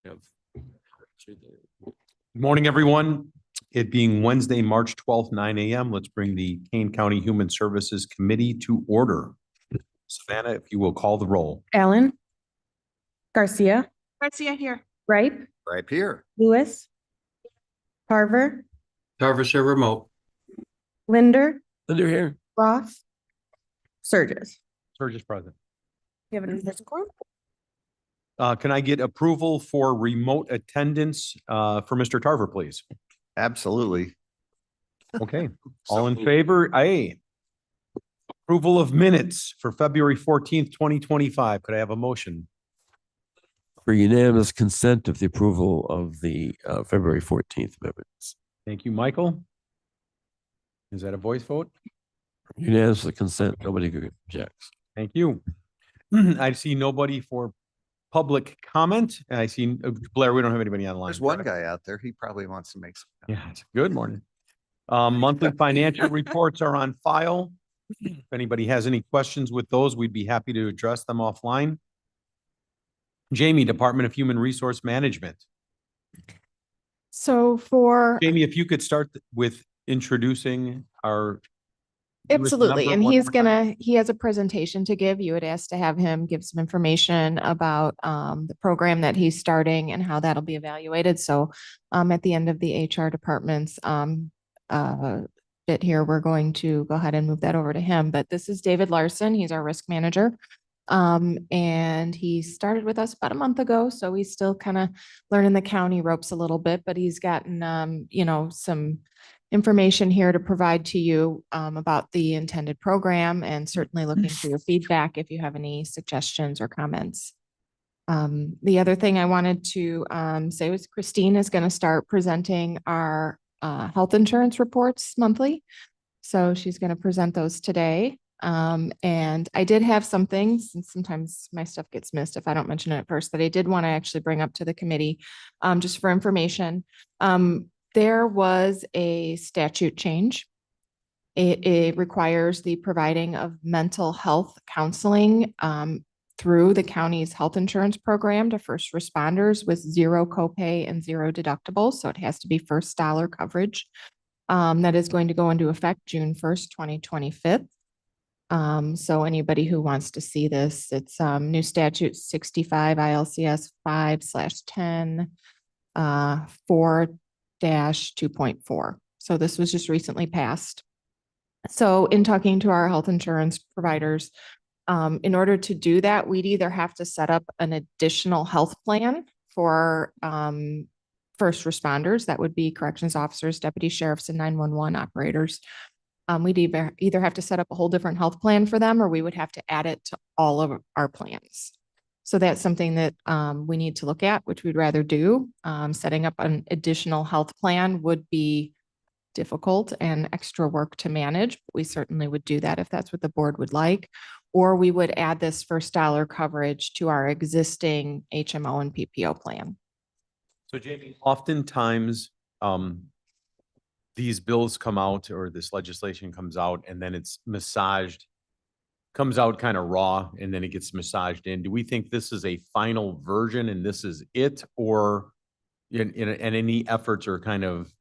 Good morning, everyone. It being Wednesday, March 12th, 9 a.m., let's bring the Kane County Human Services Committee to order. Savannah, if you will call the roll. Allen. Garcia. Garcia here. Wright. Right here. Lewis. Carver. Carver share remote. Linder. Linder here. Roth. Surges. Surges present. You have an in-person quorum? Can I get approval for remote attendance for Mr. Tarver, please? Absolutely. Okay. All in favor? Aye. Approval of minutes for February 14th, 2025. Could I have a motion? For unanimous consent of the approval of the February 14th minutes. Thank you, Michael. Is that a voice vote? Unanimous consent. Nobody objects. Thank you. I see nobody for public comment. And I see Blair, we don't have anybody online. There's one guy out there. He probably wants to make some. Yeah, it's good morning. Monthly financial reports are on file. If anybody has any questions with those, we'd be happy to address them offline. Jamie, Department of Human Resource Management. So for Jamie, if you could start with introducing our absolutely, member and one he's more time. he has a presentation to give. You had asked to have him give some information about the program that he's starting and how that'll be evaluated. So at the end of the HR department's bit here, we're going to go ahead and move that over to him. But this is David Larson. He's our risk manager. And he started with us about a month ago. So he's still kind of learning the county ropes a little bit, but he's gotten, some information here to provide to you about the intended program, and certainly looking for your feedback if you have any suggestions or comments. The other thing I wanted to say was Christine is going to start presenting our health insurance reports monthly. So she's going to present those today. And I did have some things, and sometimes my stuff gets missed if I don't mention it at first, that I did want to actually bring up to the committee just for information. There was a statute change. It requires the providing of mental health counseling through the county's health insurance program to first responders with zero copay and zero deductible. So it has to be first dollar coverage. That is going to go into effect June 1st, 2025. So anybody who wants to see this, it's new statute 65 ILCS 5/10 4-2.4. So this was just recently passed. So in talking to our health insurance providers, in order to do that, we'd either have to set up an additional health plan for first responders. That would be corrections officers, deputy sheriffs, and 911 operators. We'd either have to set up a whole different health plan for them, or we would have to add it to all of our plans. So that's something that we need to look at, which we'd rather do. Setting up an additional health plan would be difficult and extra work to manage. We certainly would do that if that's what the board would like. Or we would add this first dollar coverage to our existing HMO and PPO plan. So Jamie, oftentimes these bills come out, or this legislation comes out, and then it's massaged, comes out kind of raw, and then it gets massaged in. Do we think this is a final version and this is it, or and any efforts are kind of,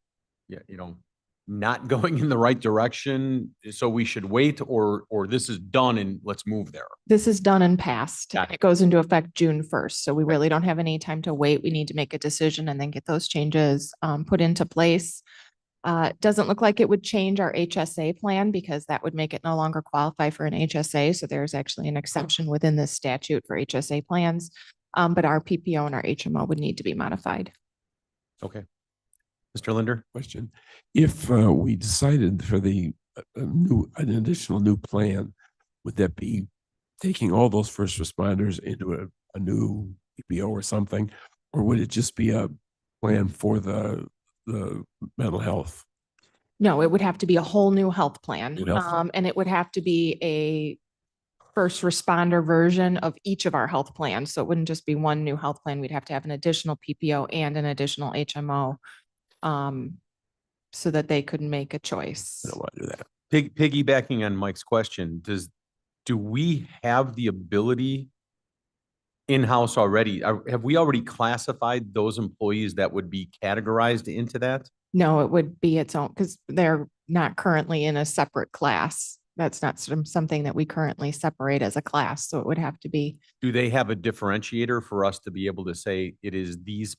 not going in the right direction? So we should wait, or this is done and let's move there. This is done and passed. Got it. It goes into effect June 1st. So we really don't have any time to wait. We need to make a decision and then get those changes put into place. It doesn't look like it would change our HSA plan, because that would make it no longer qualify for an HSA. So there's actually an exception within this statute for HSA plans. But our PPO and our HMO would need to be modified. Okay. Mr. Linder? Question. If we decided for an additional new plan, would that be taking all those first responders into a new PPO or something? Or would it just be a plan for the mental health? No, it would have to be a whole new health plan. New health plan. And it would have to be a first responder version of each of our health plans. So it wouldn't just be one new health plan. We'd have to have an additional PPO and an additional HMO so that they could make a choice. I don't want to do that. Piggybacking on Mike's question, do we have the ability in-house already. Have we already classified those employees that would be categorized into that? No, it would be its own, because they're not currently in a separate class. That's not something that we currently separate as a class, so it would have to be. Do they have a differentiator for us to be able to say it is these?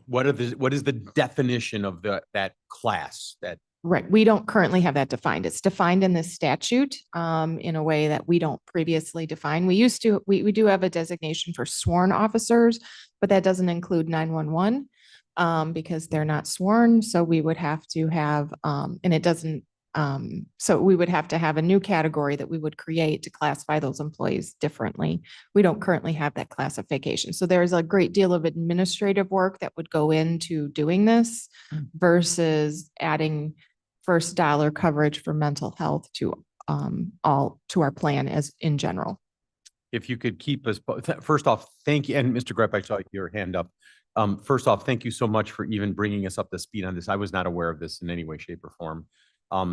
What is the definition of that class? That Right, we don't currently have that defined. It's defined in this statute in a way that we don't previously define. We used to, we do have a designation for sworn officers, but that doesn't include 911 because they're not sworn. So we would have to have, and it doesn't, so we would have to have a new category that we would create to classify those employees differently. We don't currently have that classification. So there's a great deal of administrative work that would go into doing this versus adding first dollar coverage for mental health to our plan as in general. if you could keep us, first off, thank you. And Mr. Grepp, I saw your hand up. First off, thank you so much for even bringing us up to speed on this. I was not aware of this in any way, shape or form.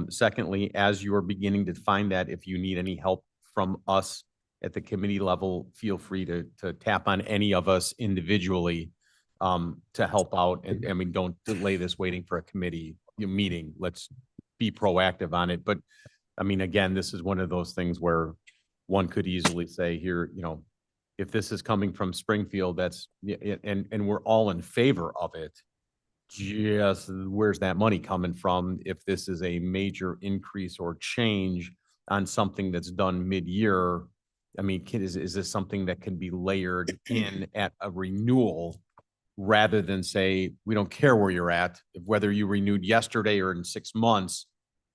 Secondly, as you're beginning to find that, if you need any help from us at the committee level, feel free to tap on any of us individually to help out. And I mean, don't delay this waiting for a committee meeting. Let's be proactive on it. But I mean, again, this is one of those things where one could easily say here, you know, if this is coming from Springfield, that's, and we're all in favor of it. Just where's that money coming from? If this is a major increase or change on something that's done mid-year, I mean, is this something that can be layered in at a renewal rather than say, we don't care where you're at, whether you renewed yesterday or in 6 months,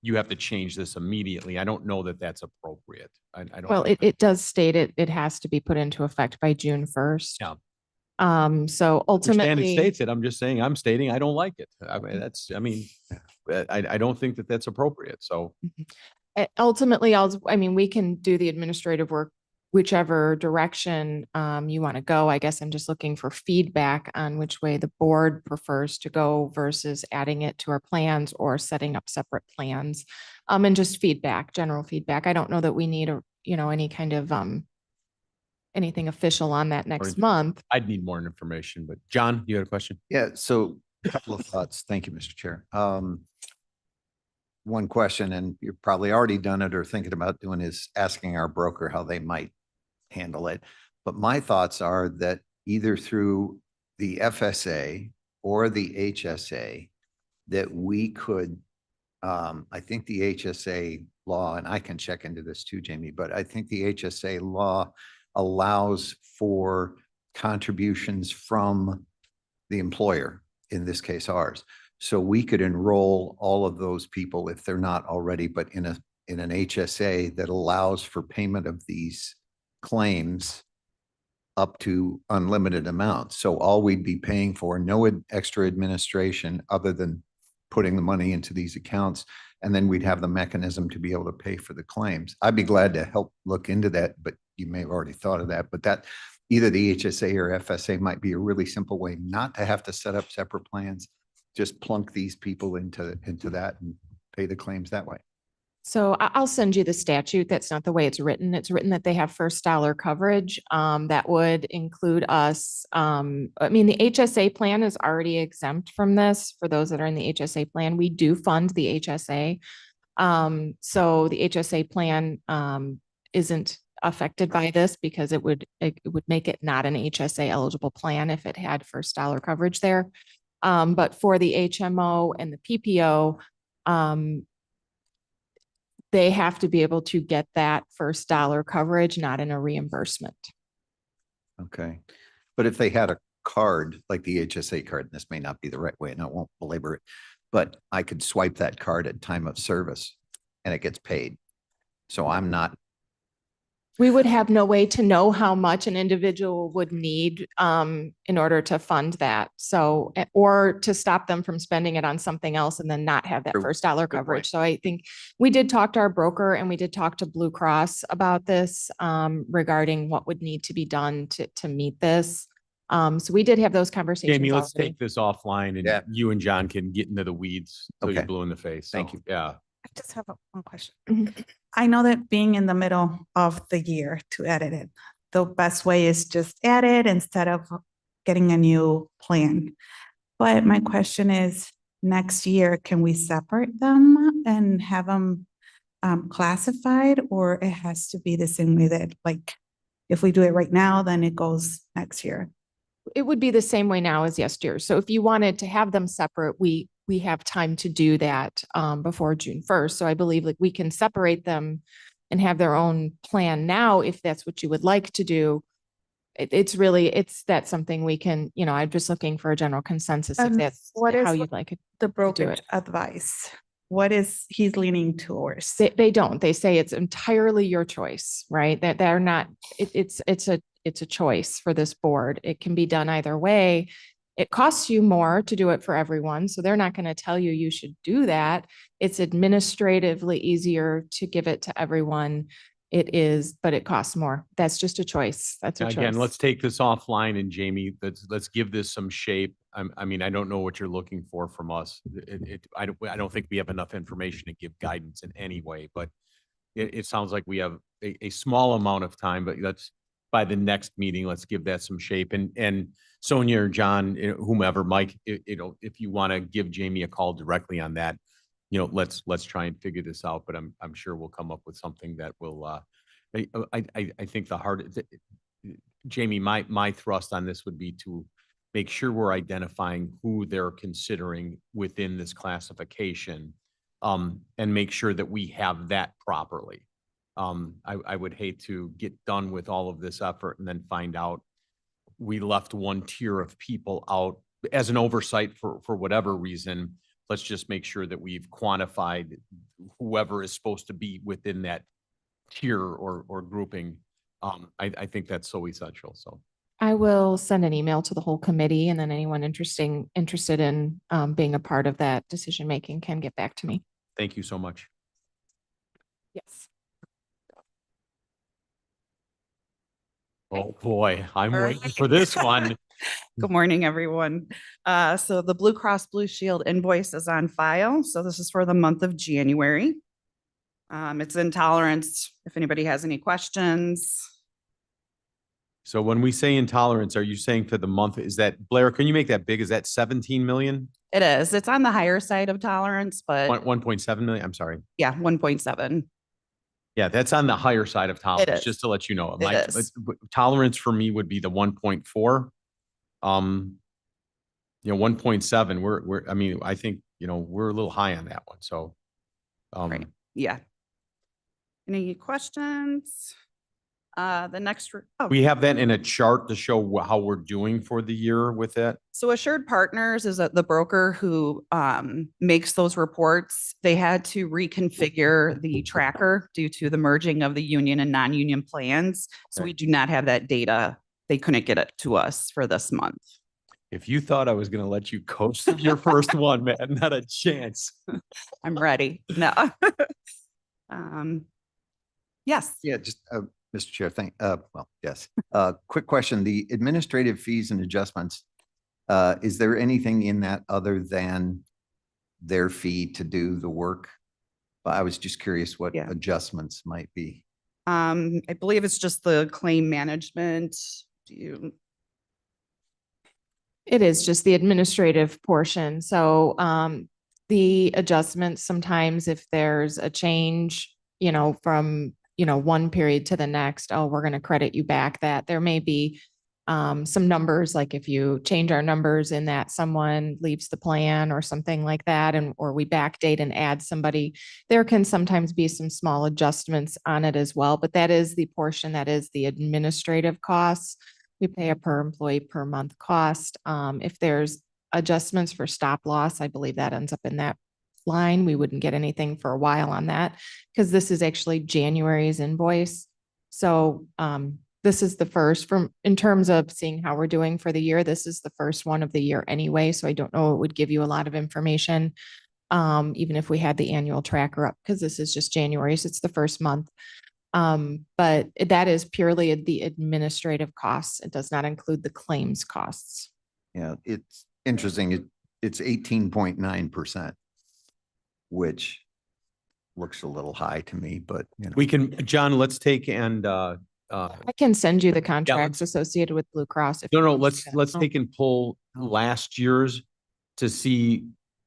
you have to change this immediately. I don't know that that's appropriate. I don't. Well, it does state it has to be put into effect by June 1st. Yeah. So Understand it ultimately, states it. I'm just saying, I'm stating I don't like it. I mean, I don't think that that's appropriate. So ultimately, we can do the administrative work, whichever direction you want to go. I guess I'm just looking for feedback on which way the board prefers to go versus adding it to our plans or setting up separate plans. And just feedback, general feedback. I don't know that we need any kind of anything official on that next month. I'd need more information, but John, you had a question? Yeah, so a couple of thoughts. Thank you, Mr. Chair. One question, and you've probably already done it or thinking about doing, is asking our broker how they might handle it. But my thoughts are that either through the FSA or the HSA, that we could, I think the HSA law, and I can check into this too, Jamie, but I think the HSA law allows for contributions from the employer, in this case ours. So we could enroll all of those people if they're not already, but in an HSA that allows for payment of these claims up to unlimited amounts. So all we'd be paying for, no extra administration other than putting the money into these accounts. And then we'd have the mechanism to be able to pay for the claims. I'd be glad to help look into that, but you may have already thought of that, but that either the HSA or FSA might be a really simple way not to have to set up separate plans. Just plunk these people into that and pay the claims that way. So I'll send you the statute. That's not the way it's written. It's written that they have first dollar coverage. That would include us. I mean, the HSA plan is already exempt from this. For those that are in the HSA plan, we do fund the HSA. So the HSA plan isn't affected by this because it would make it not an HSA eligible plan if it had first dollar coverage there. But for the HMO and the PPO, they have to be able to get that first dollar coverage, not in a reimbursement. Okay. But if they had a card, like the HSA card, and this may not be the right way, and I won't belabor it, but I could swipe that card at time of service and it gets paid. So I'm not. We would have no way to know how much an individual would need in order to fund that. So, or to stop them from spending it on something else and then not have that first dollar coverage. So I think we did talk to our broker and we did talk to Blue Cross about this regarding what would need to be done to meet this. So we did have those conversations. Jamie, let's already. take this offline and Yeah. you and John can get into the weeds. So you're Okay. blue in the face. Thank So, you. Yeah. I just have one question. Mhm. I know that being in the middle of the year to edit it, the best way is just add it instead of getting a new plan. But my question is, next year, can we separate them and have them classified, or it has to be the same way that, like, if we do it right now, then it goes next year? It would be the same way now as yesterday. So if you wanted to have them separate, we have time to do that before June 1st. So I believe like we can separate them and have their own plan now, if that's what you would like to do. It's that's something we can, I'm just looking for a general consensus if And that's what is how you'd like it. The brokerage it. advice, what is he's leaning towards? They don't. They say it's entirely your choice, right? That they're not, it's a choice for this board. It can be done either way. It costs you more to do it for everyone. So they're not going to tell you should do that. It's administratively easier to give it to everyone. It is, but it costs more. That's just a choice. That's a Again, choice. let's take this offline, and Jamie, let's give this some shape. I mean, I don't know what you're looking for from us. I don't think we have enough information to give guidance in any way, but it sounds like we have a small amount of time, but let's, by the next meeting, let's give that some shape. And Sonia or John, whomever, Mike, if you want to give Jamie a call directly on that, let's try and figure this out, but I'm sure we'll come up with something that will, I think Jamie, my thrust on this would be to make sure we're identifying who they're considering within this classification, and make sure that we have that properly. I would hate to get done with all of this effort and then find out we left one tier of people out as an oversight for whatever reason. Let's just make sure that we've quantified whoever is supposed to be within that tier or grouping. I think that's so essential. So I will send an email to the whole committee, and then anyone interested in being a part of that decision-making can get back to me. thank you so much. Yes. Oh, boy, I'm All waiting right. for this one. Good morning, everyone. So the Blue Cross Blue Shield invoice is on file. So this is for the month of January. It's intolerance. If anybody has any questions. So when we say intolerance, are you saying for the month, is that, Blair, can you make that big? Is that 17 million? It is. It's on the higher side of tolerance, but 1.7 million? I'm sorry. yeah, 1.7. Yeah, that's on the higher side of tolerance, is. just to let you know. It is. Tolerance for me would be the 1.4. 1.7, I mean, I think, we're a little high on that one. So, Right. Yeah. Any questions? The next, we have that in a chart to show how we're doing for the year with that. So Assured Partners is the broker who makes those reports. They had to reconfigure the tracker due to the merging of the union and non-union plans. So Okay. we do not have that data. They couldn't get it to us for this month. If you thought I was going to let you coach your first one, man, not a chance. I'm ready. No. Yes. Yeah, just, Mr. Chair, yes. Quick question, the administrative fees and adjustments, is there anything in that other than their fee to do the work? I was just curious what Yeah. adjustments might be. I believe it's just the claim management. It is just the administrative portion. So the adjustments, sometimes if there's a change, from, one period to the next, we're going to credit you back that. There may be some numbers, like if you change our numbers in that someone leaves the plan or something like that, or we backdate and add somebody, there can sometimes be some small adjustments on it as well. But that is the portion that is the administrative costs. We pay a per employee per month cost. If there's adjustments for stop loss, I believe that ends up in that line. We wouldn't get anything for a while on that because this is actually January's invoice. So this is the first in terms of seeing how we're doing for the year. This is the first one of the year anyway. So I don't know, it would give you a lot of information. Even if we had the annual tracker up, because this is just January. So it's the first month. But that is purely the administrative costs. It does not include the claims costs. Yeah, it's interesting. It's 18.9%, which looks a little high to me, but We can, John, let's take and I can send you the contracts associated with Blue Cross. if No, you no, want let's, that. let's Oh. take and pull last year's to see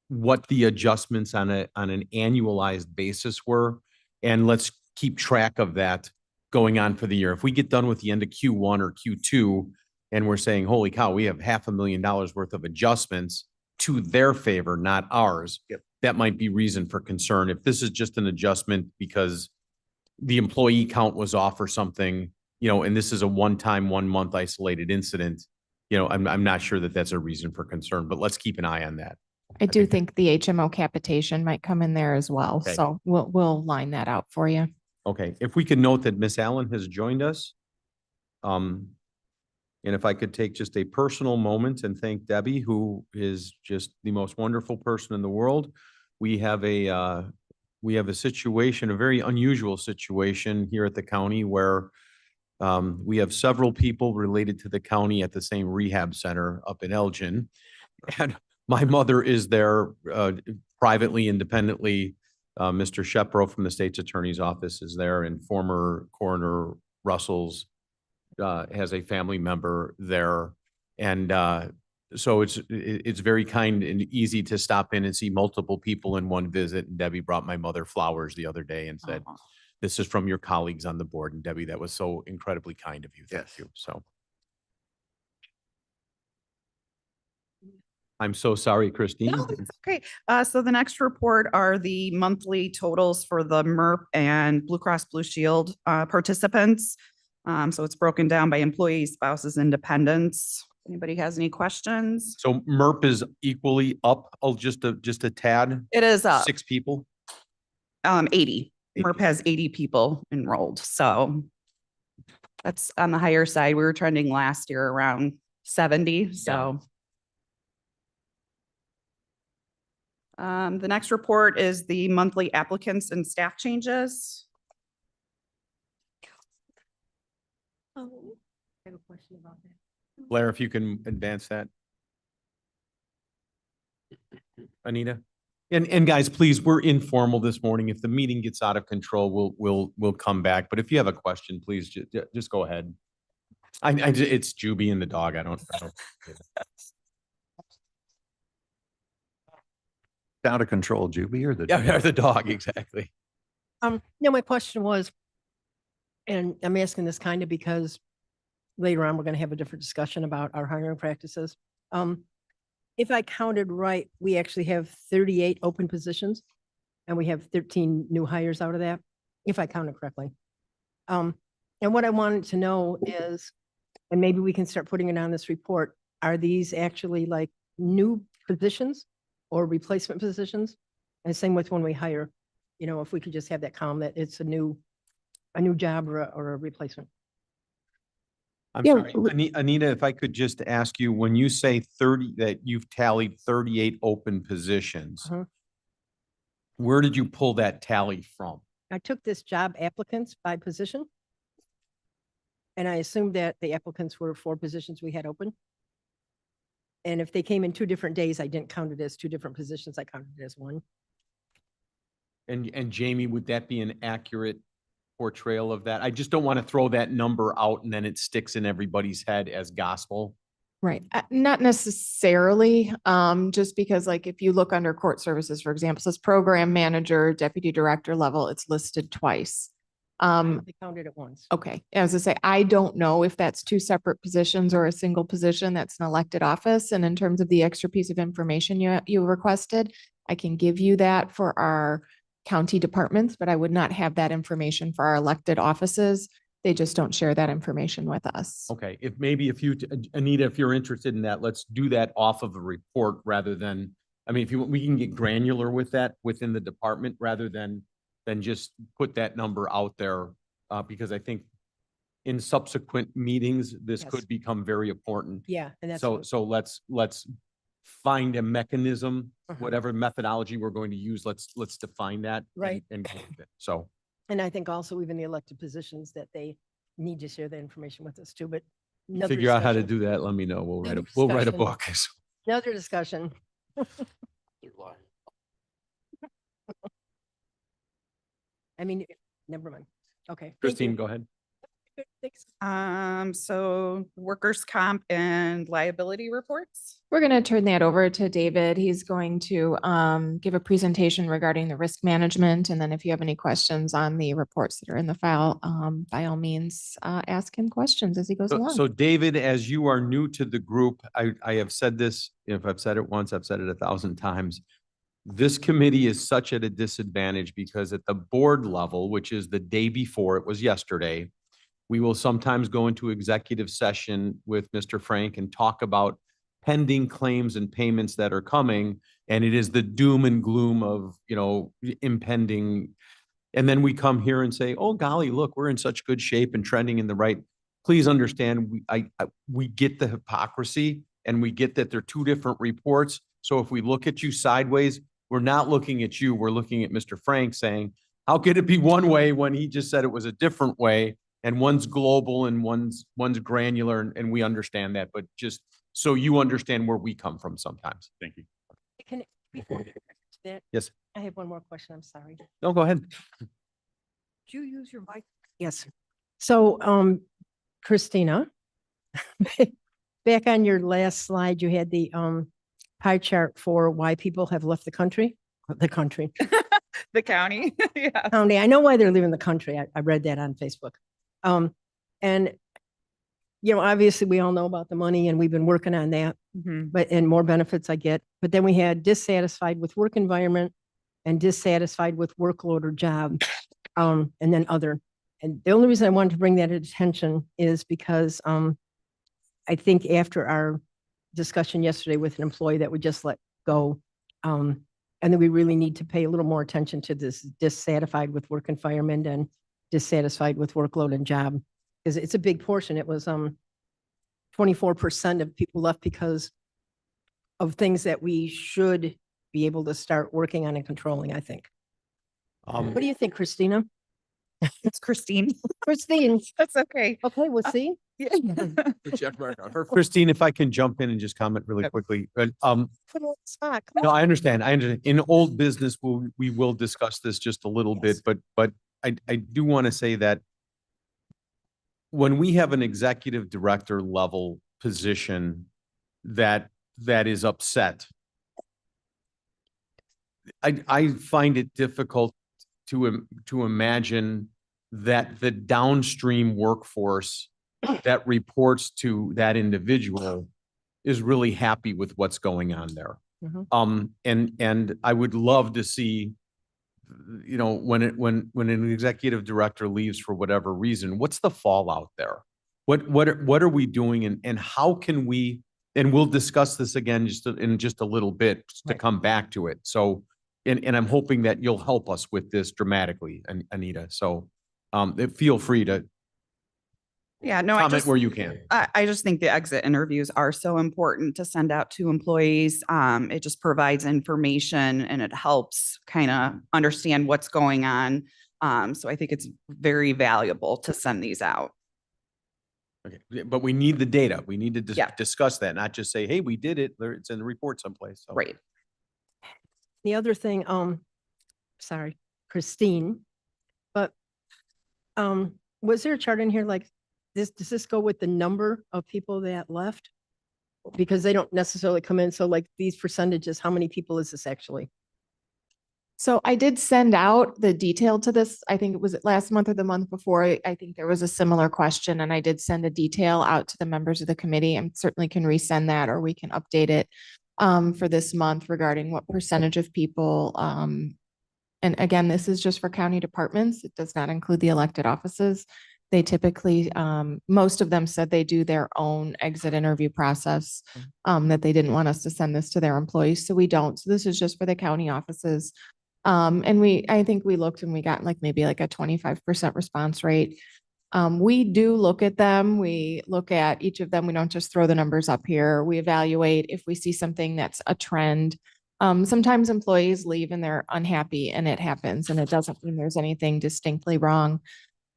what the adjustments on an annualized basis were. And let's keep track of that going on for the year. If we get done with the end of Q1 or Q2 and we're saying, holy cow, we have $500,000 worth of adjustments to their favor, not ours. Yep. That might be reason for concern. If this is just an adjustment because the employee count was off or something, and this is a one-time, 1 month isolated incident, I'm not sure that that's a reason for concern, but let's keep an eye on that. I do think the HMO capitation might come in there as well. Okay. So we'll line that out for you. Okay, if we could note that Miss Allen has joined us. And if I could take just a personal moment and thank Debbie, who is just the most wonderful person in the world. We have a situation, a very unusual situation here at the county where we have several people related to the county at the same rehab center up in Elgin. And my mother is there privately, independently. Mr. Shepro from the state's attorney's office is there, and former coroner Russell's has a family member there. And so it's very kind and easy to stop in and see multiple people in one visit. And Debbie brought my mother flowers the other day and said, this is from your colleagues on the board. And Debbie, that was so incredibly kind of you. Thank Yes. you. So. I'm so sorry, Christine. No, it's okay. So the next report are the monthly totals for the MERP and Blue Cross Blue Shield participants. So it's broken down by employees, spouses, and dependents. Anybody has any questions? So MERP is equally up, just a tad, It is 6 people. 80. MERP has 80 people enrolled, so that's on the higher side. We were trending last year around 70, so. The next report is the monthly applicants and staff changes. I have a question about that. Blair, if you can advance that. Anita? And guys, please, we're informal this morning. If the meeting gets out of control, we'll come back. But if you have a question, please just go ahead. It's Juby and the dog. I don't. Out of control, Juby, or the? Yeah, the dog, exactly. No, my question was, and I'm asking this kind of because later on, we're going to have a different discussion about our hiring practices. If I counted right, we actually have 38 open positions and we have 13 new hires out of that, if I counted correctly. And what I wanted to know is, and maybe we can start putting it on this report, are these actually like new positions or replacement positions? And same with when we hire, if we could just have that column that it's a new job or a replacement. I'm Yeah, sorry, Anita, if I could just ask you, when you say 30, that you've tallied 38 open positions, Uh-huh. where did you pull that tally from? I took this job applicants by position. And I assumed that the applicants were for positions we had open. And if they came in 2 different days, I didn't count it as 2 different positions. I counted it as one. And Jamie, would that be an accurate portrayal of that? I just don't want to throw that number out and then it sticks in everybody's head as gospel. Right. Not necessarily, just because like if you look under court services, for example, it says program manager, deputy director level, it's listed twice. They counted it once. Okay, as I say, I don't know if that's 2 separate positions or a single position that's an elected office. And in terms of the extra piece of information you requested, I can give you that for our county departments, but I would not have that information for our elected offices. They just don't share that information with us. Okay, if you, Anita, if you're interested in that, let's do that off of the report rather than, if we can get granular with that within the department rather than just put that number out there. Because I think in subsequent meetings, this Yes. could become very important. Yeah, and that's. So let's find a mechanism, Uh-huh. whatever methodology we're going to use, let's define that. Right. And go with it. So, And I think also even the elected positions that they need to share that information with us too, but. another figure out how to discussion. do that, let me know. We'll write a Another book. Another discussion. Never mind. Okay. thank you. Christine, go ahead. think so? So workers' comp and liability reports. We're going to turn that over to David. He's going to give a presentation regarding the risk management. And then if you have any questions on the reports that are in the file, by all means, ask him questions as he goes So, along. so David, as you are new to the group, I have said this, if I've said it once, I've said it 1,000 times. This committee is such at a disadvantage because at the board level, which is the day before, it was yesterday, we will sometimes go into executive session with Mr. Frank and talk about pending claims and payments that are coming. And it is the doom and gloom of, impending. And then we come here and say, oh golly, look, we're in such good shape and trending in the right. Please understand, we get the hypocrisy and we get that they're two different reports. So if we look at you sideways, we're not looking at you, we're looking at Mr. Frank saying, how could it be one way when he just said it was a different way? And one's global and one's granular, and we understand that, but just so you understand where we come from sometimes. Thank you. Can, before we get to that, Yes. I have one more question. I'm sorry. No, go ahead. Did you use your mic? Yes. So, Christina, back on your last slide, you had the, pie chart for why people have left the country. The county. Yeah. County. I know why they're leaving the country. I read that on Facebook. And, obviously we all know about the money and we've been working on that, and more benefits I get. But then we had dissatisfied with work environment and dissatisfied with workload or job, and then other. And the only reason I wanted to bring that attention is because, I think after our discussion yesterday with an employee that we just let go, and then we really need to pay a little more attention to this dissatisfied with work environment and dissatisfied with workload and job, because it's a big portion. It was 24% of people left because of things that we should be able to start working on and controlling, I think. What do you think, Christina? It's Christine. Christine. That's okay. Okay, we'll see. Yeah. Check mark on her. Christine, if I can jump in and just comment really quickly. Put it on the spot. Come No, on. I understand. In old business, we will discuss this just a little bit, Yes. but I do want to say that when we have an executive director level position that is upset, I find it difficult to imagine that the downstream workforce that reports to that individual is really happy with what's going on there. Mhm. And I would love to see, when an executive director leaves for whatever reason, what's the fallout there? What are we doing and how can we, and we'll discuss this again in just a little bit to Right. come back to it. So, and I'm hoping that you'll help us with this dramatically, Anita. So, feel free to Yeah, no, I comment just, where you can. I just think the exit interviews are so important to send out to employees. It just provides information and it helps kind of understand what's going on. So I think it's very valuable to send these out. Okay, but we need the data. We need to Yeah. discuss that, not just say, hey, we did it. It's in the report someplace. So. Right. The other thing, sorry, Christine, but, was there a chart in here like this? Does this go with the number of people that left? Because they don't necessarily come in. So like these percentages, how many people is this actually? So I did send out the detail to this. I think it was last month or the month before. I think there was a similar question and I did send a detail out to the members of the committee and certainly can resend that or we can update it for this month regarding what percentage of people. And again, this is just for county departments. It does not include the elected offices. They typically, most of them said they do their own exit interview process, that they didn't want us to send this to their employees. So we don't. So this is just for the county offices. And I think we looked and we got maybe a 25% response rate. We do look at them. We look at each of them. We don't just throw the numbers up here. We evaluate if we see something that's a trend. Sometimes employees leave and they're unhappy and it happens and it doesn't mean there's anything distinctly wrong.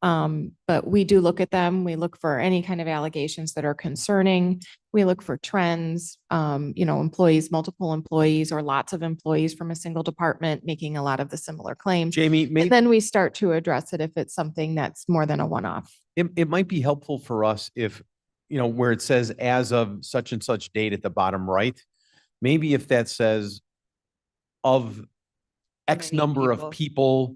But we do look at them. We look for any kind of allegations that are concerning. We look for trends, employees, multiple employees, or lots of employees from a single department making a lot of the similar claims. Jamie, And maybe then we start to address it if it's something that's more than a one-off. it might be helpful for us if, where it says as of such and such date at the bottom right, maybe if that says of X many number of people,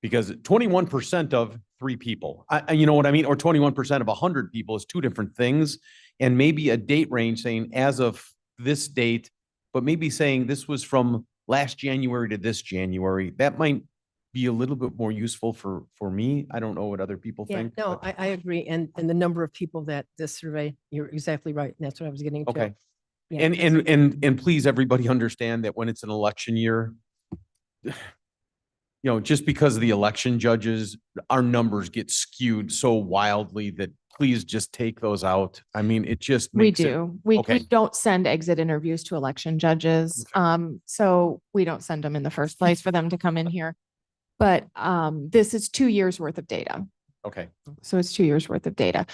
because 21% of 3 people, you know what I mean? Or 21% of 100 people is 2 different things. And maybe a date range saying as of this date, but maybe saying this was from last January to this January. That might be a little bit more useful for me. I don't know what other people Yeah, think. no, but- I agree. And the number of people that this survey, you're exactly right. And that's what I was getting to. Okay. Yeah, And, because- and please, everybody understand that when it's an election year, just because of the election judges, our numbers get skewed so wildly that please just take those out. I mean, it just We makes it. do. We okay. don't send exit interviews to election judges. So we don't send them in the first place for them to come in here. But this is 2 years worth of data. Okay. So it's 2 years worth of data.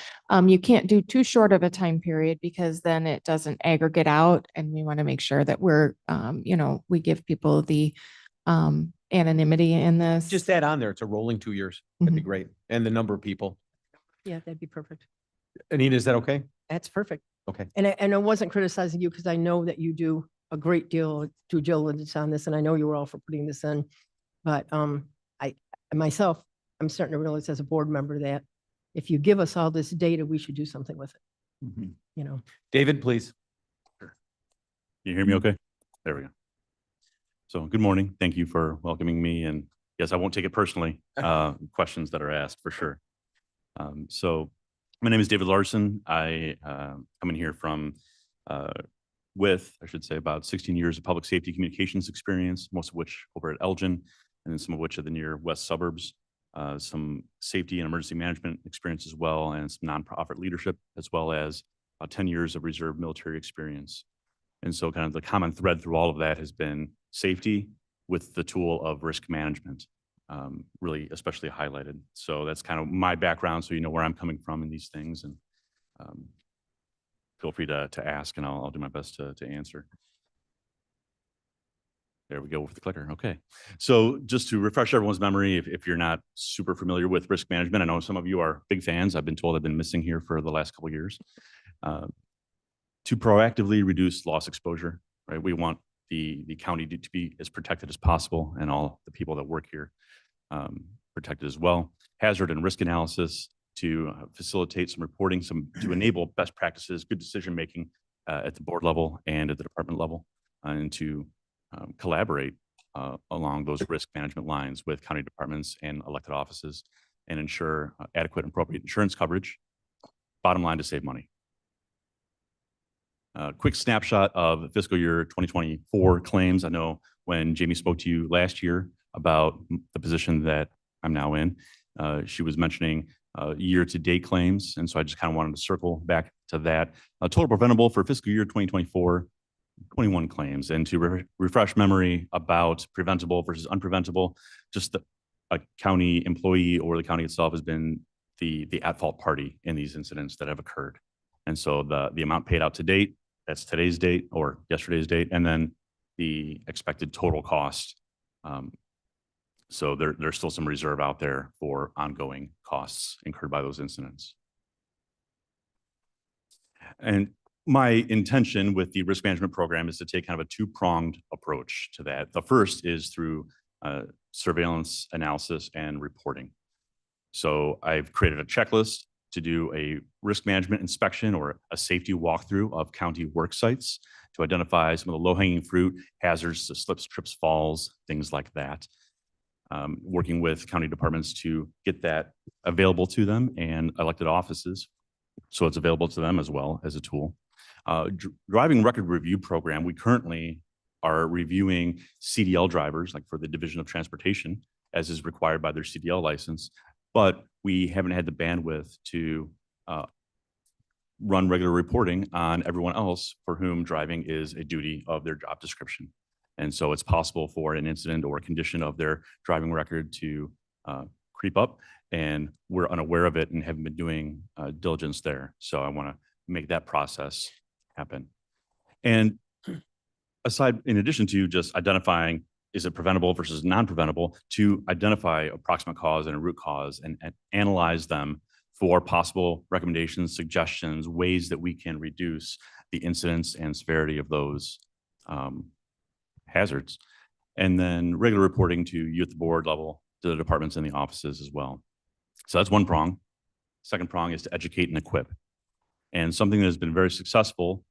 You can't do too short of a time period because then it doesn't aggregate out. And we want to make sure that we're, we give people the anonymity in this. Just add on there. It's a rolling 2 years. That'd be Mhm. great. And the number of people. Yeah, that'd be perfect. Anita, is that okay? That's perfect. Okay. And I wasn't criticizing you because I know that you do a great deal of due diligence on this, and I know you were all for putting this in. But I myself, I'm starting to realize as a board member that if you give us all this data, we should do something with it, David, please. You hear me okay? There we go. So good morning. Thank you for welcoming me. And yes, I won't take it personally, questions that are asked for sure. So my name is David Larson. I come in here from with, I should say, about 16 years of public safety communications experience, most of which over at Elgin, and then some of which are the near west suburbs. Some safety and emergency management experience as well, and some nonprofit leadership, as well as 10 years of reserve military experience. And so kind of the common thread through all of that has been safety with the tool of risk management, really especially highlighted. So that's kind of my background, so you know where I'm coming from in these things, and feel free to ask, and I'll do my best to answer. There we go with the clicker. Okay. So just to refresh everyone's memory, if you're not super familiar with risk management, I know some of you are big fans. I've been told I've been missing here for the last couple of years. To proactively reduce loss exposure, right? We want the county to be as protected as possible, and all the people that work here protected as well. Hazard and risk analysis to facilitate some reporting, to enable best practices, good decision-making at the board level and at the department level, and to collaborate along those risk management lines with county departments and elected offices, and ensure adequate and appropriate insurance coverage. Bottom line, to save money. Quick snapshot of fiscal year 2024 claims. I know when Jamie spoke to you last year about the position that I'm now in, she was mentioning year-to-date claims. And so I just kind of wanted to circle back to that. Total preventable for fiscal year 2024, 21 claims. And to refresh memory about preventable versus unpreventable, just a county employee or the county itself has been the at-fault party in these incidents that have occurred. And so the amount paid out to date, that's today's date or yesterday's date, and then the expected total cost. So there's still some reserve out there for ongoing costs incurred by those incidents. And my intention with the risk management program is to take kind of a two-pronged approach to that. The first is through surveillance analysis and reporting. So I've created a checklist to do a risk management inspection or a safety walkthrough of county work sites to identify some of the low-hanging fruit, hazards, the slips, trips, falls, things like that. Working with county departments to get that available to them and elected offices, so it's available to them as well as a tool. Driving record review program, we currently are reviewing CDL drivers, like for the Division of Transportation, as is required by their CDL license, but we haven't had the bandwidth to run regular reporting on everyone else for whom driving is a duty of their job description. And so it's possible for an incident or a condition of their driving record to creep up, and we're unaware of it and haven't been doing diligence there. So I want to make that process happen. And in addition to just identifying, is it preventable versus non-preventable, to identify approximate cause and a root cause and analyze them for possible recommendations, suggestions, ways that we can reduce the incidence and severity of those hazards. And then regular reporting to you at the board level, to the departments and the offices as well. So that's one prong. Second prong is to educate and equip. And something that has been very successful,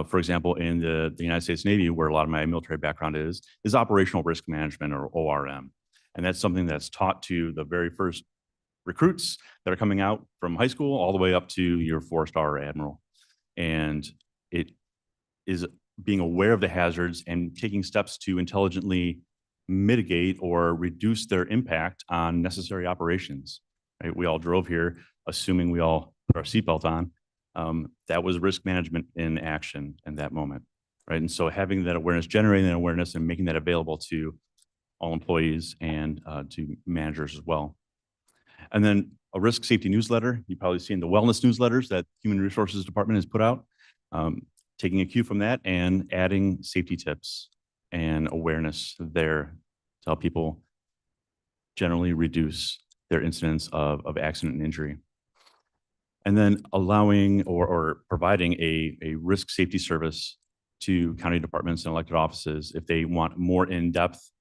for example, in the United States Navy, where a lot of my military background is operational risk management, or ORM. And that's something that's taught to the very first recruits that are coming out from high school all the way up to your 4-star admiral. And it is being aware of the hazards and taking steps to intelligently mitigate or reduce their impact on necessary operations. Right? We all drove here assuming we all put our seatbelt on. That was risk management in action in that moment, right? And so having that awareness, generating that awareness, and making that available to all employees and to managers as well. And then a risk safety newsletter. You've probably seen the wellness newsletters that Human Resources Department has put out. Taking a cue from that and adding safety tips and awareness there to help people generally reduce their incidence of accident and injury. And then allowing or providing a risk safety service to county departments and elected offices if they want more in-depth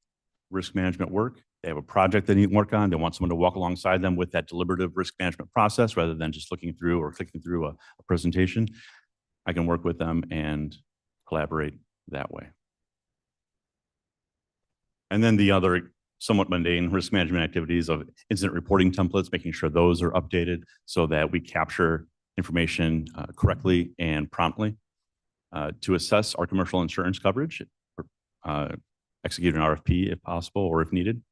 risk management work. They have a project they need to work on. They want someone to walk alongside them with that deliberative risk management process rather than just looking through or clicking through a presentation. I can work with them and collaborate that way. And then the other somewhat mundane risk management activities of incident reporting templates, making sure those are updated so that we capture information correctly and promptly. To assess our commercial insurance coverage, execute an RFP if possible or if needed.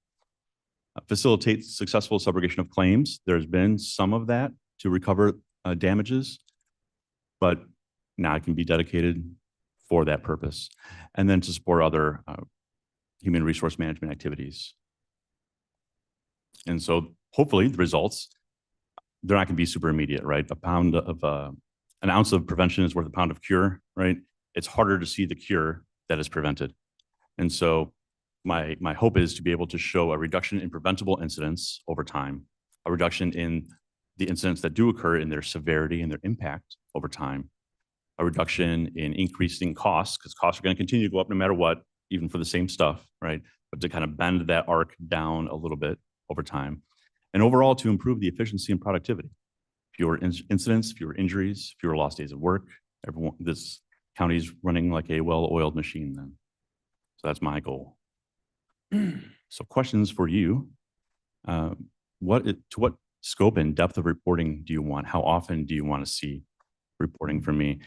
Facilitate successful subrogation of claims. There's been some of that to recover damages, but now it can be dedicated for that purpose. And then to support other human resource management activities. And so hopefully the results, they're not gonna be super immediate, right? An ounce of prevention is worth a pound of cure, right? It's harder to see the cure that is prevented. And so my hope is to be able to show a reduction in preventable incidents over time, a reduction in the incidents that do occur in their severity and their impact over time, a reduction in increasing costs, because costs are going to continue to go up no matter what, even for the same stuff, right? But to kind of bend that arc down a little bit over time. And overall, to improve the efficiency and productivity. Fewer incidents, fewer injuries, fewer lost days of work. This county's running like a well-oiled machine then. So that's my goal. So questions for you. To what scope and depth of reporting do you want? How often do you want to see reporting from me?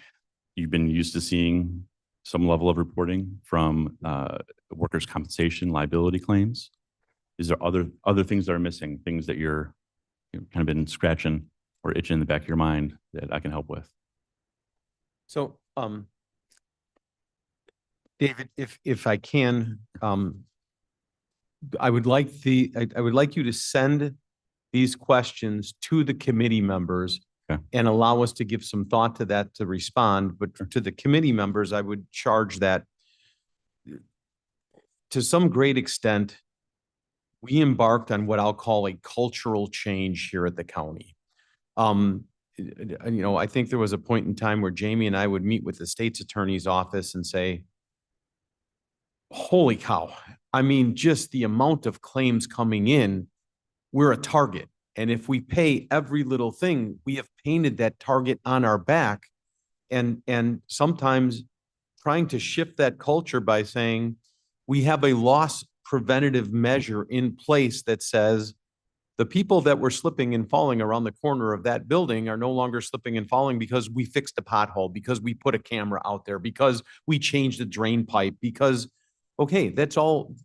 You've been used to seeing some level of reporting from workers' compensation liability claims. Is there other things that are missing, things that you've kind of been scratching or itching in the back of your mind that I can help with? So, David, if I can, I would like you to send these questions to the committee members. Okay. And allow us to give some thought to that to respond. But to the committee members, I would charge that to some great extent, we embarked on what I'll call a cultural change here at the county. I think there was a point in time where Jamie and I would meet with the state's attorney's office and say, holy cow. I mean, just the amount of claims coming in, we're a target. And if we pay every little thing, we have painted that target on our back. And sometimes trying to shift that culture by saying we have a loss preventative measure in place that says the people that were slipping and falling around the corner of that building are no longer slipping and falling because we fixed a pothole, because we put a camera out there, because we changed the drain pipe, because, okay, that's all.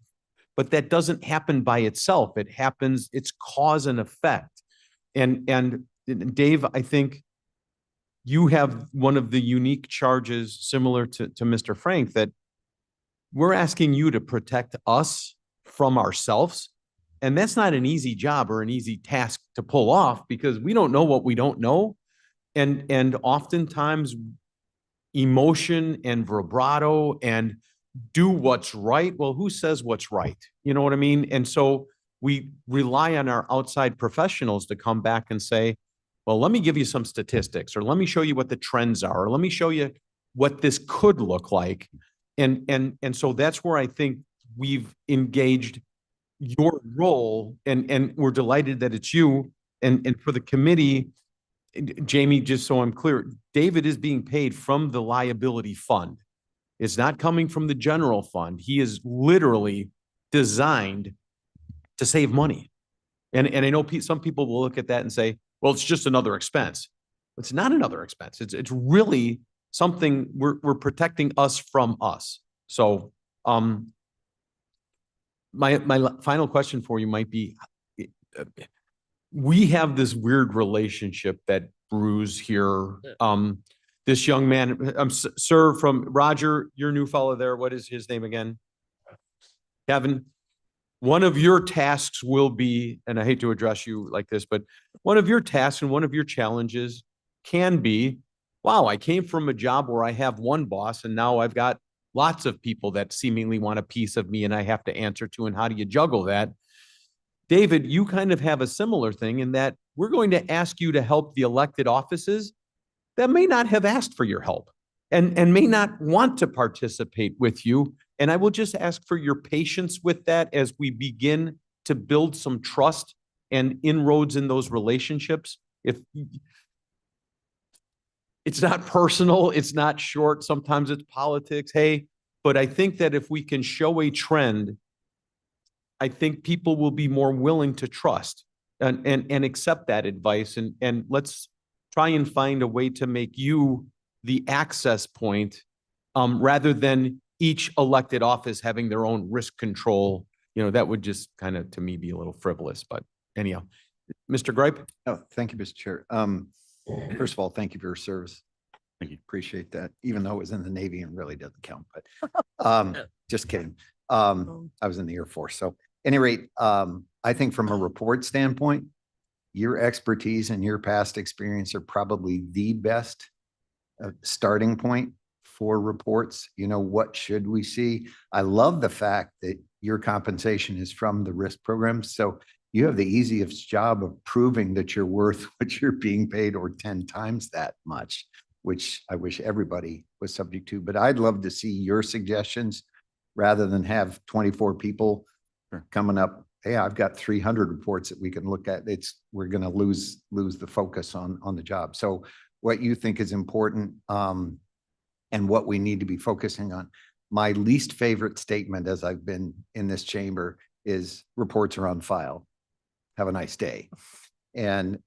But that doesn't happen by itself. It happens, it's cause and effect. And Dave, I think you have one of the unique charges similar to Mr. Frank, that we're asking you to protect us from ourselves And that's not an easy job or an easy task to pull off because we don't know what we don't know. And oftentimes emotion and vibrato and do what's right. Well, who says what's right? You know what I mean? And so we rely on our outside professionals to come back and say, well, let me give you some statistics, or let me show you what the trends are, or let me show you what this could look like. And so that's where I think we've engaged your role, and we're delighted that it's you. And for the committee, Jamie, just so I'm clear, David is being paid from the liability fund. It's not coming from the general fund. He is literally designed to save money. And I know some people will look at that and say, well, it's just another expense. It's not another expense. It's really something we're protecting us from us. So, my final question for you might be, we have this weird relationship that brews here. This young man, sir, from Roger, your new fellow there, what is his name again? Kevin. One of your tasks will be, and I hate to address you like this, but one of your tasks and one of your challenges can be, wow, I came from a job where I have one boss and now I've got lots of people that seemingly want a piece of me and I have to answer to, and how do you juggle that? David, you kind of have a similar thing in that we're going to ask you to help the elected offices that may not have asked for your help and may not want to participate with you. And I will just ask for your patience with that as we begin to build some trust and inroads in those relationships. If it's not personal, it's not short, sometimes it's politics, hey, but I think that if we can show a trend, I think people will be more willing to trust and accept that advice. And let's try and find a way to make you the access point, rather than each elected office having their own risk control. You know, that would just kind of, to me, be a little frivolous, but anyhow, Mr. Gripe. Oh, thank you, Mr. Chair. First of all, thank you for your service. Thank you. Appreciate that, even though it was in the Navy and really doesn't count, but just kidding. I was in the Air Force. So any rate, I think from a report standpoint, your expertise and your past experience are probably the best starting point for reports. You know, what should we see? I love the fact that your compensation is from the risk program. So you have the easiest job of proving that you're worth what you're being paid, or 10 times that much, which I wish everybody was subject to. But I'd love to see your suggestions rather than have 24 people coming up. Hey, I've got 300 reports that we can look at. We're going to lose the focus on the job. So what you think is important, and what we need to be focusing on. My least favorite statement, as I've been in this chamber, is reports are on file. Have a nice day. And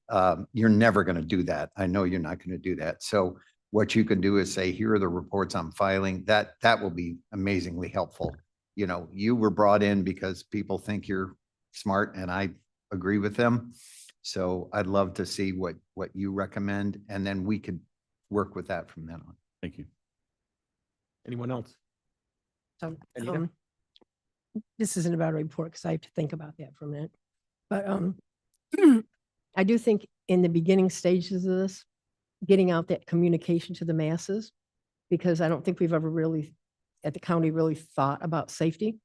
you're never going to do that. I know you're not going to do that. So what you can do is say, here are the reports I'm filing. That will be amazingly helpful. You know, you were brought in because people think you're smart, and I agree with them. So I'd love to see what you recommend, and then we could work with that from then on. Thank you. Anyone else? So, Anita? this isn't about a report because I have to think about that for a minute. But I do think in the beginning stages of this, getting out that communication to the masses, because I don't think we've ever really, at the county, really thought about safety.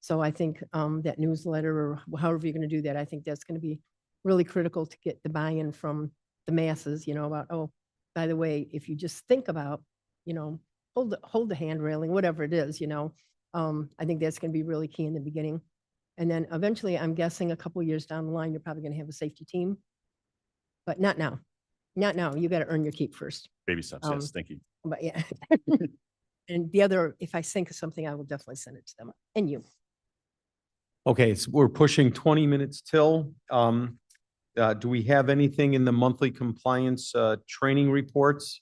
So I think that newsletter, or however you're going to do that, I think that's going to be really critical to get the buy-in from the masses, you know, about, oh, by the way, if you just think about, you know, hold the hand railing, whatever it is, you know, I think that's going to be really key in the beginning. And then eventually, I'm guessing a couple of years down the line, you're probably going to have a safety team, but not now. Not now. You got to earn your keep first. Baby steps. Yes. Thank you. But yeah. And the other, if I think of something, I will definitely send it to them and you. Okay, so we're pushing 20 minutes till. Do we have anything in the monthly compliance training reports?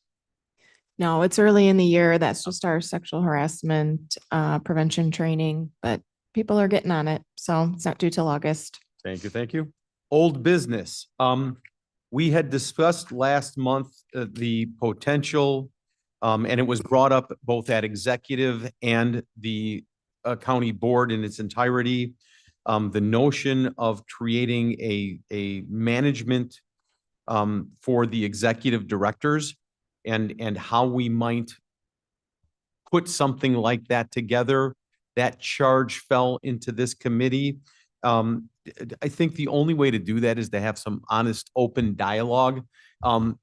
No, it's early in the year. That's just our sexual harassment prevention training, but people are getting on it. So it's not due till August. Thank you, thank you. Old business. We had discussed last month the potential, and it was brought up both at executive and the county board in its entirety, the notion of creating a management for the executive directors and how we might put something like that together. That charge fell into this committee. I think the only way to do that is to have some honest, open dialogue.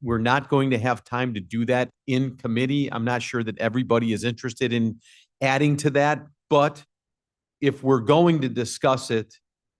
We're not going to have time to do that in committee. I'm not sure that everybody is interested in adding to that, but if we're going to discuss it,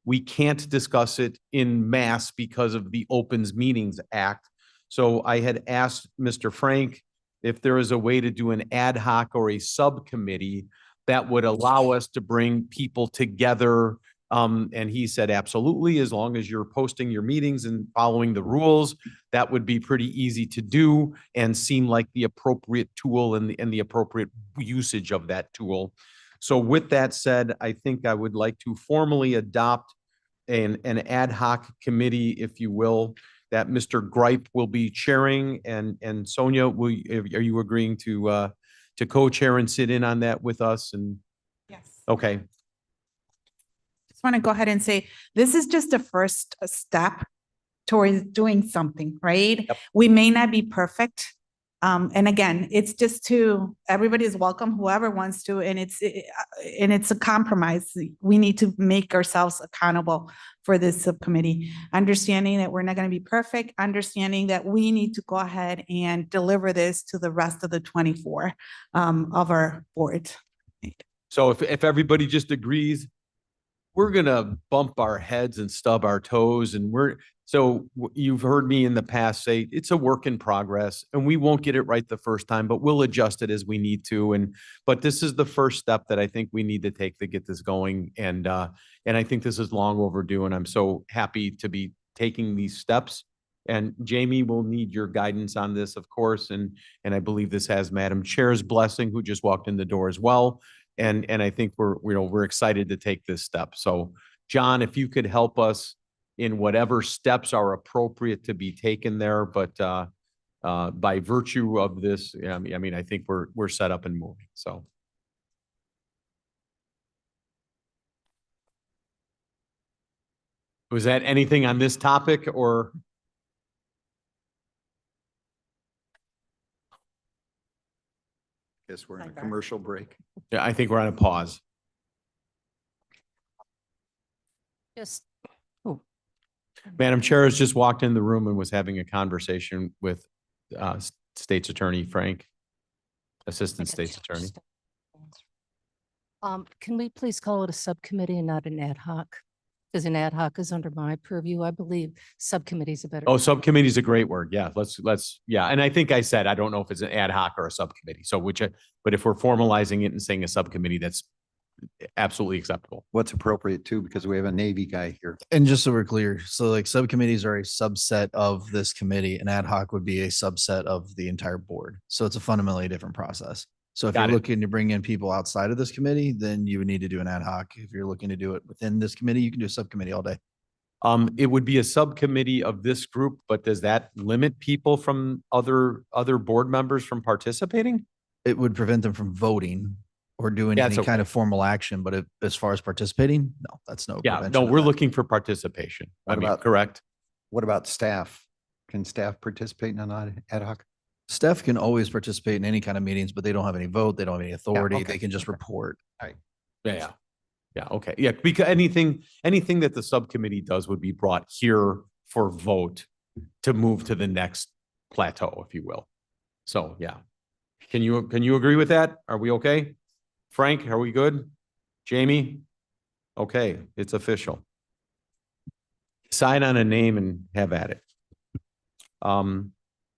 we can't discuss it in mass because of the Opens Meetings Act. So I had asked Mr. Frank if there is a way to do an ad hoc or a subcommittee that would allow us to bring people together. And he said, absolutely, as long as you're posting your meetings and following the rules, that would be pretty easy to do and seem like the appropriate tool and the appropriate usage of that tool. So with that said, I think I would like to formally adopt an ad hoc committee, if you will, that Mr. Gripe will be chairing, and Sonia, are you agreeing to co-chair and sit in on that with us? And Yes. okay, Just want to go ahead and say, this is just the first step towards doing something, right? Yep. We may not be perfect. And again, it's just everybody is welcome, whoever wants to, and it's a compromise. We need to make ourselves accountable for this subcommittee, understanding that we're not going to be perfect, understanding that we need to go ahead and deliver this to the rest of the 24 of our board. so if everybody just agrees, we're gonna bump our heads and stub our toes, and you've heard me in the past say it's a work in progress, and we won't get it right the first time, but we'll adjust it as we need to. But this is the first step that I think we need to take to get this going, and I think this is long overdue, and I'm so happy to be taking these steps. And Jamie will need your guidance on this, of course, and I believe this has Madam Chair's blessing, who just walked in the door as well. And I think we're excited to take this step. So John, if you could help us in whatever steps are appropriate to be taken there, but by virtue of this, I mean, I think we're set up and moving, so. Was that anything on this topic or? Guess we're in a Okay. commercial break. Yeah, I think we're on a pause. Just, Madam Chair has just walked in the room and was having a conversation with State's Attorney Frank, Assistant State's Attorney. can we please call it a subcommittee and not an ad hoc? Because an ad hoc is under my purview. I believe subcommittees are better. Oh, subcommittee is a great word. Yeah, let's, yeah. And I think I said, I don't know if it's an ad hoc or a subcommittee. So but if we're formalizing it and saying a subcommittee, that's absolutely acceptable. What's appropriate too, because we have a Navy guy here. And just so we're clear, so like subcommittees are a subset of this committee, and ad hoc would be a subset of the entire board. So it's a fundamentally different process. So if Got you're it. looking to bring in people outside of this committee, then you would need to do an ad hoc. If you're looking to do it within this committee, you can do a subcommittee all day. It would be a subcommittee of this group, but does that limit people from other board members from participating? It would prevent them from voting or doing Yeah, any it's kind okay. of formal action, but as far as participating, no, that's no. Yeah, prevention no, of we're that. looking for participation. I What mean, about- correct? What about staff? Can staff participate in an ad hoc? Staff can always participate in any kind of meetings, but they don't have any vote. They don't have any authority. okay, They can just okay. report. Yeah. Yeah, okay. Yeah, because anything that the subcommittee does would be brought here for vote to move to the next plateau, if you will. So, yeah. Can you agree with that? Are we okay? Frank, are we good? Jamie? Okay, it's official. Decide on a name and have at it.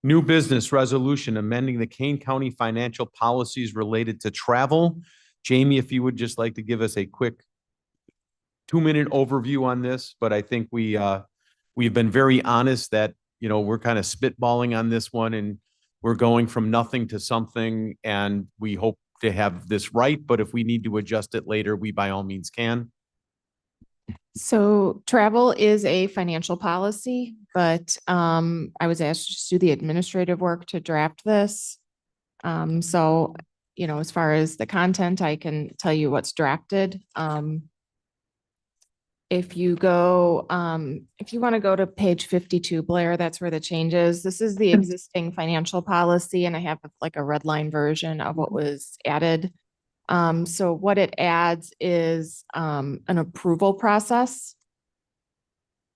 New business resolution amending the Kane County financial policies related to travel. Jamie, if you would just like to give us a quick 2-minute overview on this, but I think we've been very honest that, we're kind of spitballing on this one and we're going from nothing to something, and we hope to have this right, but if we need to adjust it later, we by all means can. So travel is a financial policy, but I was asked to do the administrative work to draft this. So, as far as the content, I can tell you what's drafted. if you go, if you want to go to page 52, Blair, that's where the change is. This is the existing financial policy, and I have like a red line version of what was added. So what it adds is an approval process.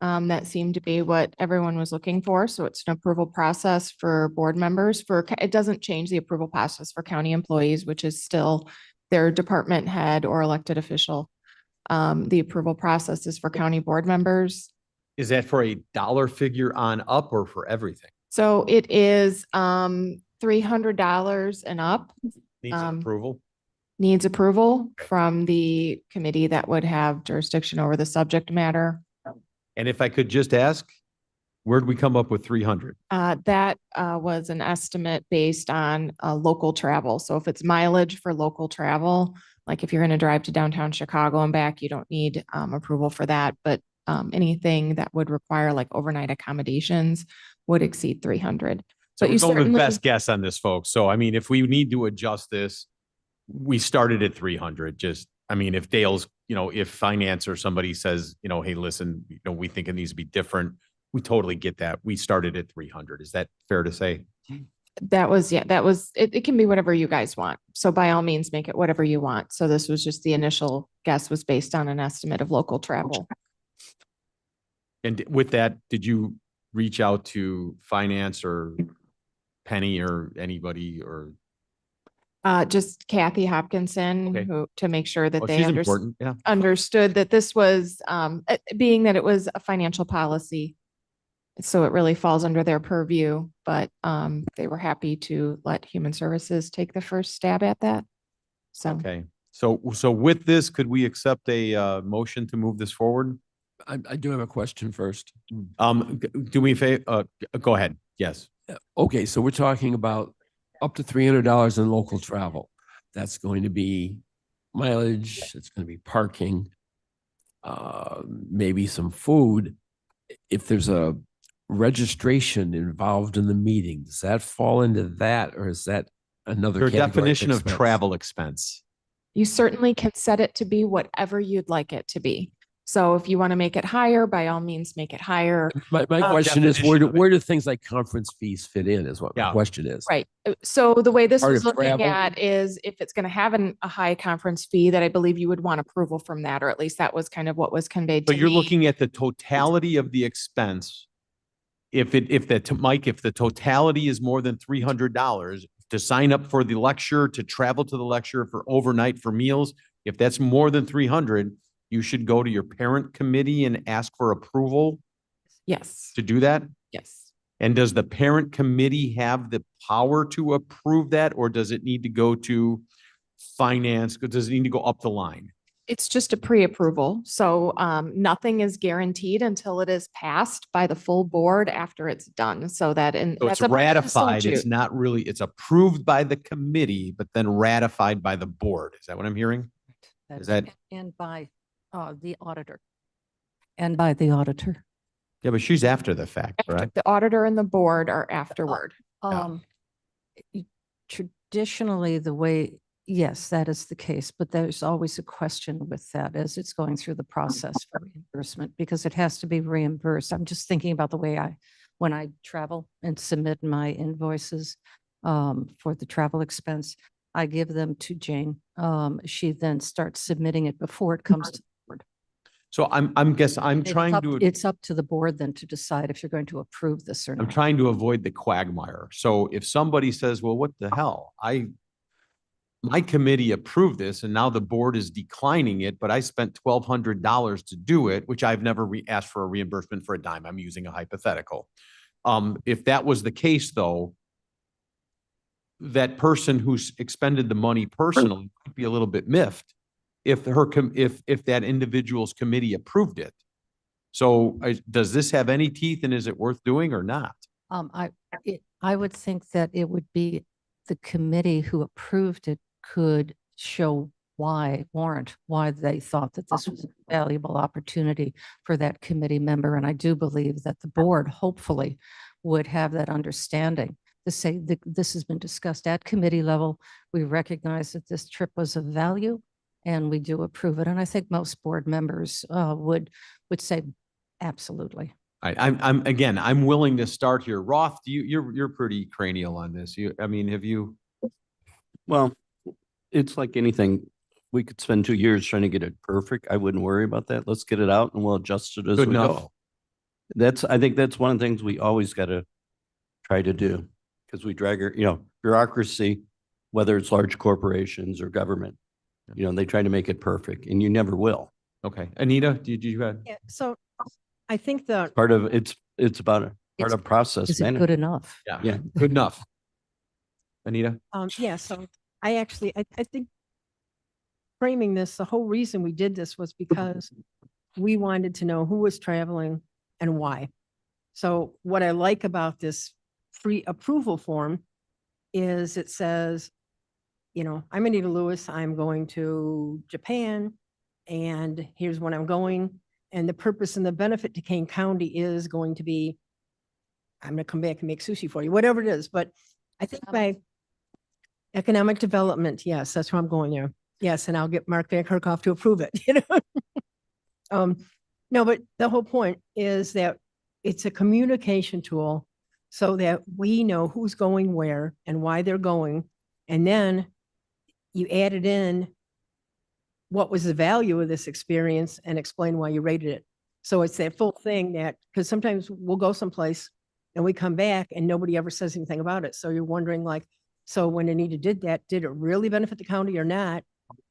That seemed to be what everyone was looking for. So it's an approval process for board members it doesn't change the approval process for county employees, which is still their department head or elected official. The approval process is for county board members. Is that for a dollar figure on up or for everything? So it is $300 and up. Needs approval? Needs approval from the committee that would have jurisdiction over the subject matter. And if I could just ask, where'd we come up with 300? That was an estimate based on local travel. So if it's mileage for local travel, like if you're going to drive to downtown Chicago and back, you don't need approval for that. But anything that would require like overnight accommodations would exceed 300. So But we're you going with certainly, best guess on this, folks. So I mean, if we need to adjust this, we started at 300. Just, I mean, if Dale's, if finance or somebody says, hey, listen, we think it needs to be different, we totally get that. We started at 300. Is that fair to say? it can be whatever you guys want. So by all means, make it whatever you want. So this was just the initial guess was based on an estimate of local travel. And with that, did you reach out to finance or Penny or anybody or? Just Kathy Hopkinson, Okay. to make sure that Oh, they she's important. Yeah. understood that this was, being that it was a financial policy. So it really falls under their purview, but they were happy to let Human Services take the first stab at that. So Okay. So with this, could we accept a motion to move this forward? I do have a question first. Do me a favor, go ahead. Yes. Okay, so we're talking about up to $300 in local travel. That's going to be mileage, it's going to be parking, maybe some food. If there's a registration involved in the meeting, does that fall into that, or is that another Your category definition of expense? travel expense. you certainly can set it to be whatever you'd like it to be. So if you want to make it higher, by all means, make it higher. My question is, where definition of it. where do things like conference fees fit in is what my Yeah. question is. Right. So the way this Part was of looking travel? at is if it's going to have a high conference fee, that I believe you would want approval from that, or at least that was kind of what was conveyed So to you're me. looking at the totality of the expense. Mike, if the totality is more than $300 to sign up for the lecture, to travel to the lecture, for overnight, for meals, if that's more than 300, you should go to your parent committee and ask for approval Yes, to do that? yes. And does the parent committee have the power to approve that, or does it need to go to finance? Does it need to go up the line? It's just a pre-approval. So nothing is guaranteed until it is passed by the full board after it's done. So that in So it's that's a part of the ratified. It's statute. not really, it's approved by the committee, but then ratified by the board. Is that what I'm hearing? Is that, And by the auditor. And by the auditor. yeah, but she's after the fact, After- right? The auditor and the board are afterward. Um, Traditionally, the way, yes, that is the case, but there's always a question with that as it's going through the process for reimbursement, because it has to be reimbursed. I'm just thinking about the way when I travel and submit my invoices for the travel expense, I give them to Jane. She then starts submitting it before it comes to the board. So I'm It's trying up- to, It's up to the board then to decide if you're going to approve this or I'm not. trying to avoid the quagmire. So if somebody says, well, what the hell? My committee approved this and now the board is declining it, but I spent $1,200 to do it, which I've never asked for a reimbursement for a dime. I'm using a hypothetical. If that was the case though, that person who's expended the money personally might be a little bit miffed if if that individual's committee approved it. So does this have any teeth and is it worth doing or not? I would think that it would be the committee who approved it could show warrant why they thought that this was a valuable opportunity for that committee member. And I do believe that the board hopefully would have that understanding to say that this has been discussed at committee level. We recognize that this trip was of value and we do approve it. And I think most board members would say absolutely. I'm willing to start here. Roth, you're pretty cranial on this. Have you? Well, it's like anything. We could spend 2 years trying to get it perfect. I wouldn't worry about that. Let's get it out and we'll adjust it as Good we enough. go. I think that's one of the things we always got to try to do because we drag our, bureaucracy, whether it's large corporations or government, they try to make it perfect and you never will. Okay. Anita, did you have? Yeah, so I think the, Part of it's about a part It's- of process. Is it management. good enough? Yeah. Good enough. Anita? yeah, so I think framing this, the whole reason we did this was because we wanted to know who was traveling and why. So what I like about this pre-approval form is it says, I'm Anita Lewis, I'm going to Japan, and here's when I'm going. And the purpose and the benefit to Kane County is going to be, I'm going to come back and make sushi for you, whatever it is. But I think by economic development, yes, that's where I'm going there. Yes, and I'll get Mark Van Kerkhoff to approve it, No, but the whole point is that it's a communication tool so that we know who's going where and why they're going. And then you added in what was the value of this experience and explain why you rated it. So it's that full thing that, because sometimes we'll go someplace and we come back and nobody ever says anything about it. So you're wondering so when Anita did that, did it really benefit the county or not?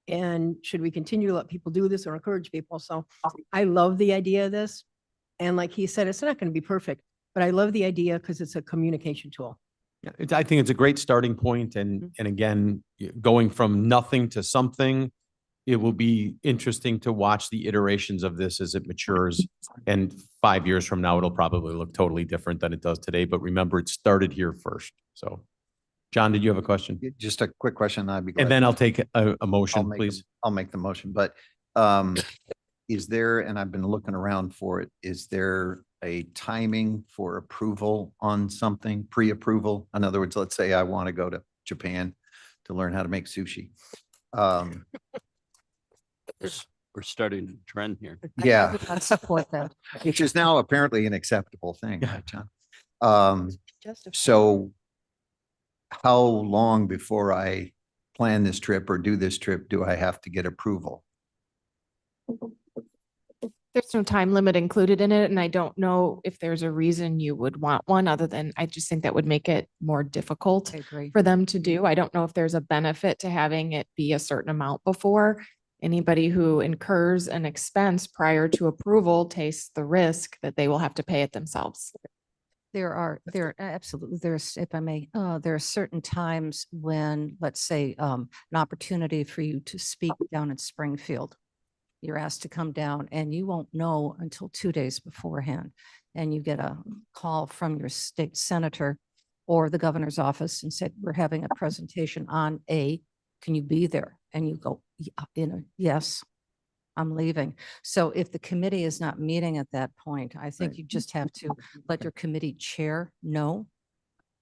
And should we continue to let people do this or encourage people? So I love the idea of this. And like he said, it's not going to be perfect, but I love the idea because it's a communication tool. Yeah, I think it's a great starting point. And again, going from nothing to something, it will be interesting to watch the iterations of this as it matures. And 5 years from now, it'll probably look totally different than it does today. But remember, it started here first. So, John, did you have a question? Just a quick question. I'd be glad And then to- I'll take a I'll motion, make please. I'll make the motion, but is there, and I've been looking around for it, is there a timing for approval on something, pre-approval? In other words, let's say I want to go to Japan to learn how to make sushi. We're starting a trend here. Yeah. I support that. Which is now apparently an acceptable thing, Yeah. right, John? So how long before I plan this trip or do this trip do I have to get approval? There's no time limit included in it, and I don't know if there's a reason you would want one other than I just think that would make it more difficult I agree. for them to do. I don't know if there's a benefit to having it be a certain amount before. Anybody who incurs an expense prior to approval takes the risk that they will have to pay it themselves. Absolutely, if I may, there are certain times when, let's say, an opportunity for you to speak down in Springfield. You're asked to come down and you won't know until 2 days beforehand. And you get a call from your state senator or the governor's office and said, we're having a presentation on can you be there? And you go, yes, I'm leaving. So if the committee is not meeting at that point, I think Right. you just have to let your committee chair know,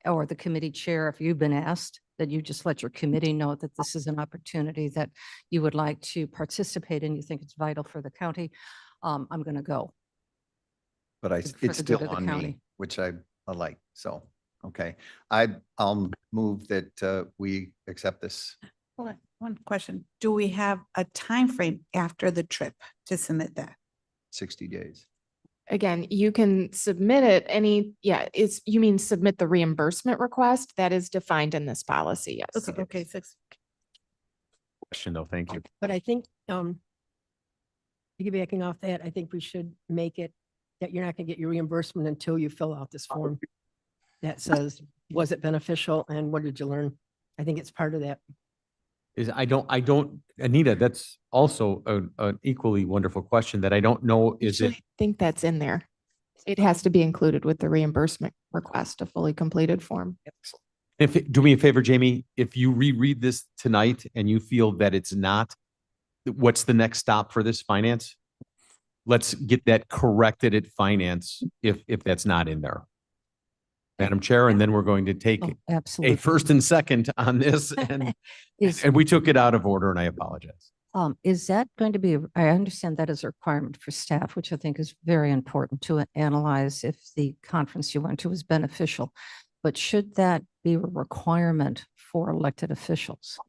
or the committee chair, if you've been asked, that you just let your committee know that this is an opportunity that you would like to participate in. You think it's vital for the county. I'm going to go. But for the it's good still of the on county. me, which I like. So, okay. I'll move that we accept this. One question. Do we have a time frame after the trip to submit that? 60 days. Again, you can submit it you mean submit the reimbursement request that is defined in this policy, yes. Okay, 6. Question though, thank you. But I think, piggybacking off that, I think we should make it that you're not going to get your reimbursement until you fill out this form that says, was it beneficial and what did you learn? I think it's part of that. Anita, that's also an equally wonderful question that I don't know, is it? Usually I think that's in there. It has to be included with the reimbursement request, a fully completed form. Do me a favor, Jamie, if you reread this tonight and you feel that it's not, what's the next stop for this finance? Let's get that corrected at finance if that's not in there. Madam Chair, and then we're going to take Oh, a absolutely. first and second on this and Is- we took it out of order and I apologize. Is that going to be, I understand that is a requirement for staff, which I think is very important to analyze if the conference you went to was beneficial. But should that be a requirement for elected officials?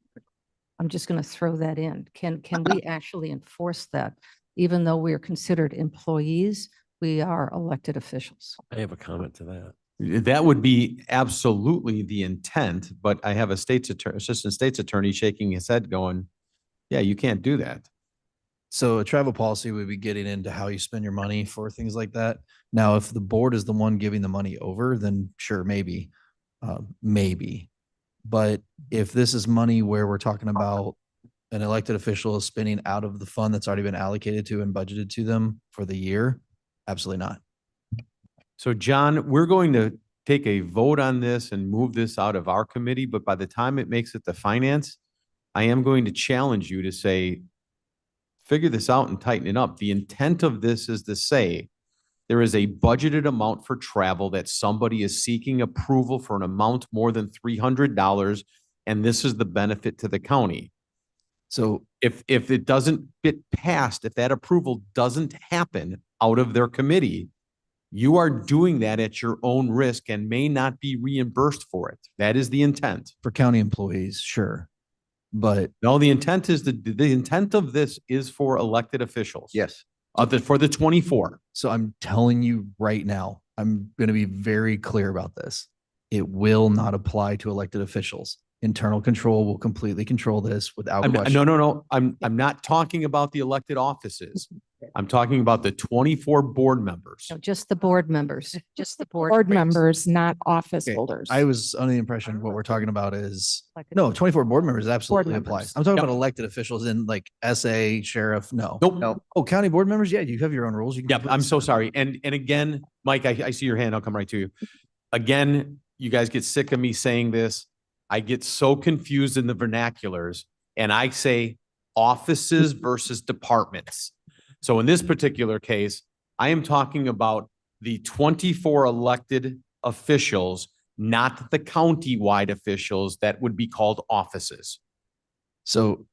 I'm just going to throw that in. Can we actually enforce that? Even though we are considered employees, we are elected officials. I have a comment to that. That would be absolutely the intent, but I have a assistant state's attorney shaking his head going, yeah, you can't do that. So a travel policy would be getting into how you spend your money for things like that. Now, if the board is the one giving the money over, then sure, maybe, maybe. But if this is money where we're talking about an elected official is spending out of the fund that's already been allocated to and budgeted to them for the year, absolutely not. So John, we're going to take a vote on this and move this out of our committee, but by the time it makes it to finance, I am going to challenge you to say, figure this out and tighten it up. The intent of this is to say, there is a budgeted amount for travel that somebody is seeking approval for an amount more than $300, and this is the benefit to the county. So If it doesn't get passed, if that approval doesn't happen out of their committee, you are doing that at your own risk and may not be reimbursed for it. That is the intent. for county employees, sure. But No, the intent is the intent of this is for elected officials. Yes. For the 24. so I'm telling you right now, I'm going to be very clear about this. It will not apply to elected officials. Internal control will completely control this without question. No. I'm not talking about the elected offices. I'm talking about the 24 board members. No, just the board members, just the board. Board members, not office Okay, holders. I was under the impression what we're talking about is, Like a- no, 24 board members absolutely members. applies. I'm talking Yep. about elected officials in like SA, sheriff, no. Nope. No. Oh, county board members? Yeah, you have your own rules. You can Yep, completely I'm so set it. sorry. And again, Mike, I see your hand. I'll come right to you. Again, you guys get sick of me saying this. I get so confused in the vernaculars and I say offices versus departments. So in this particular case, I am talking about the 24 elected officials, not the county-wide officials that would be called offices. So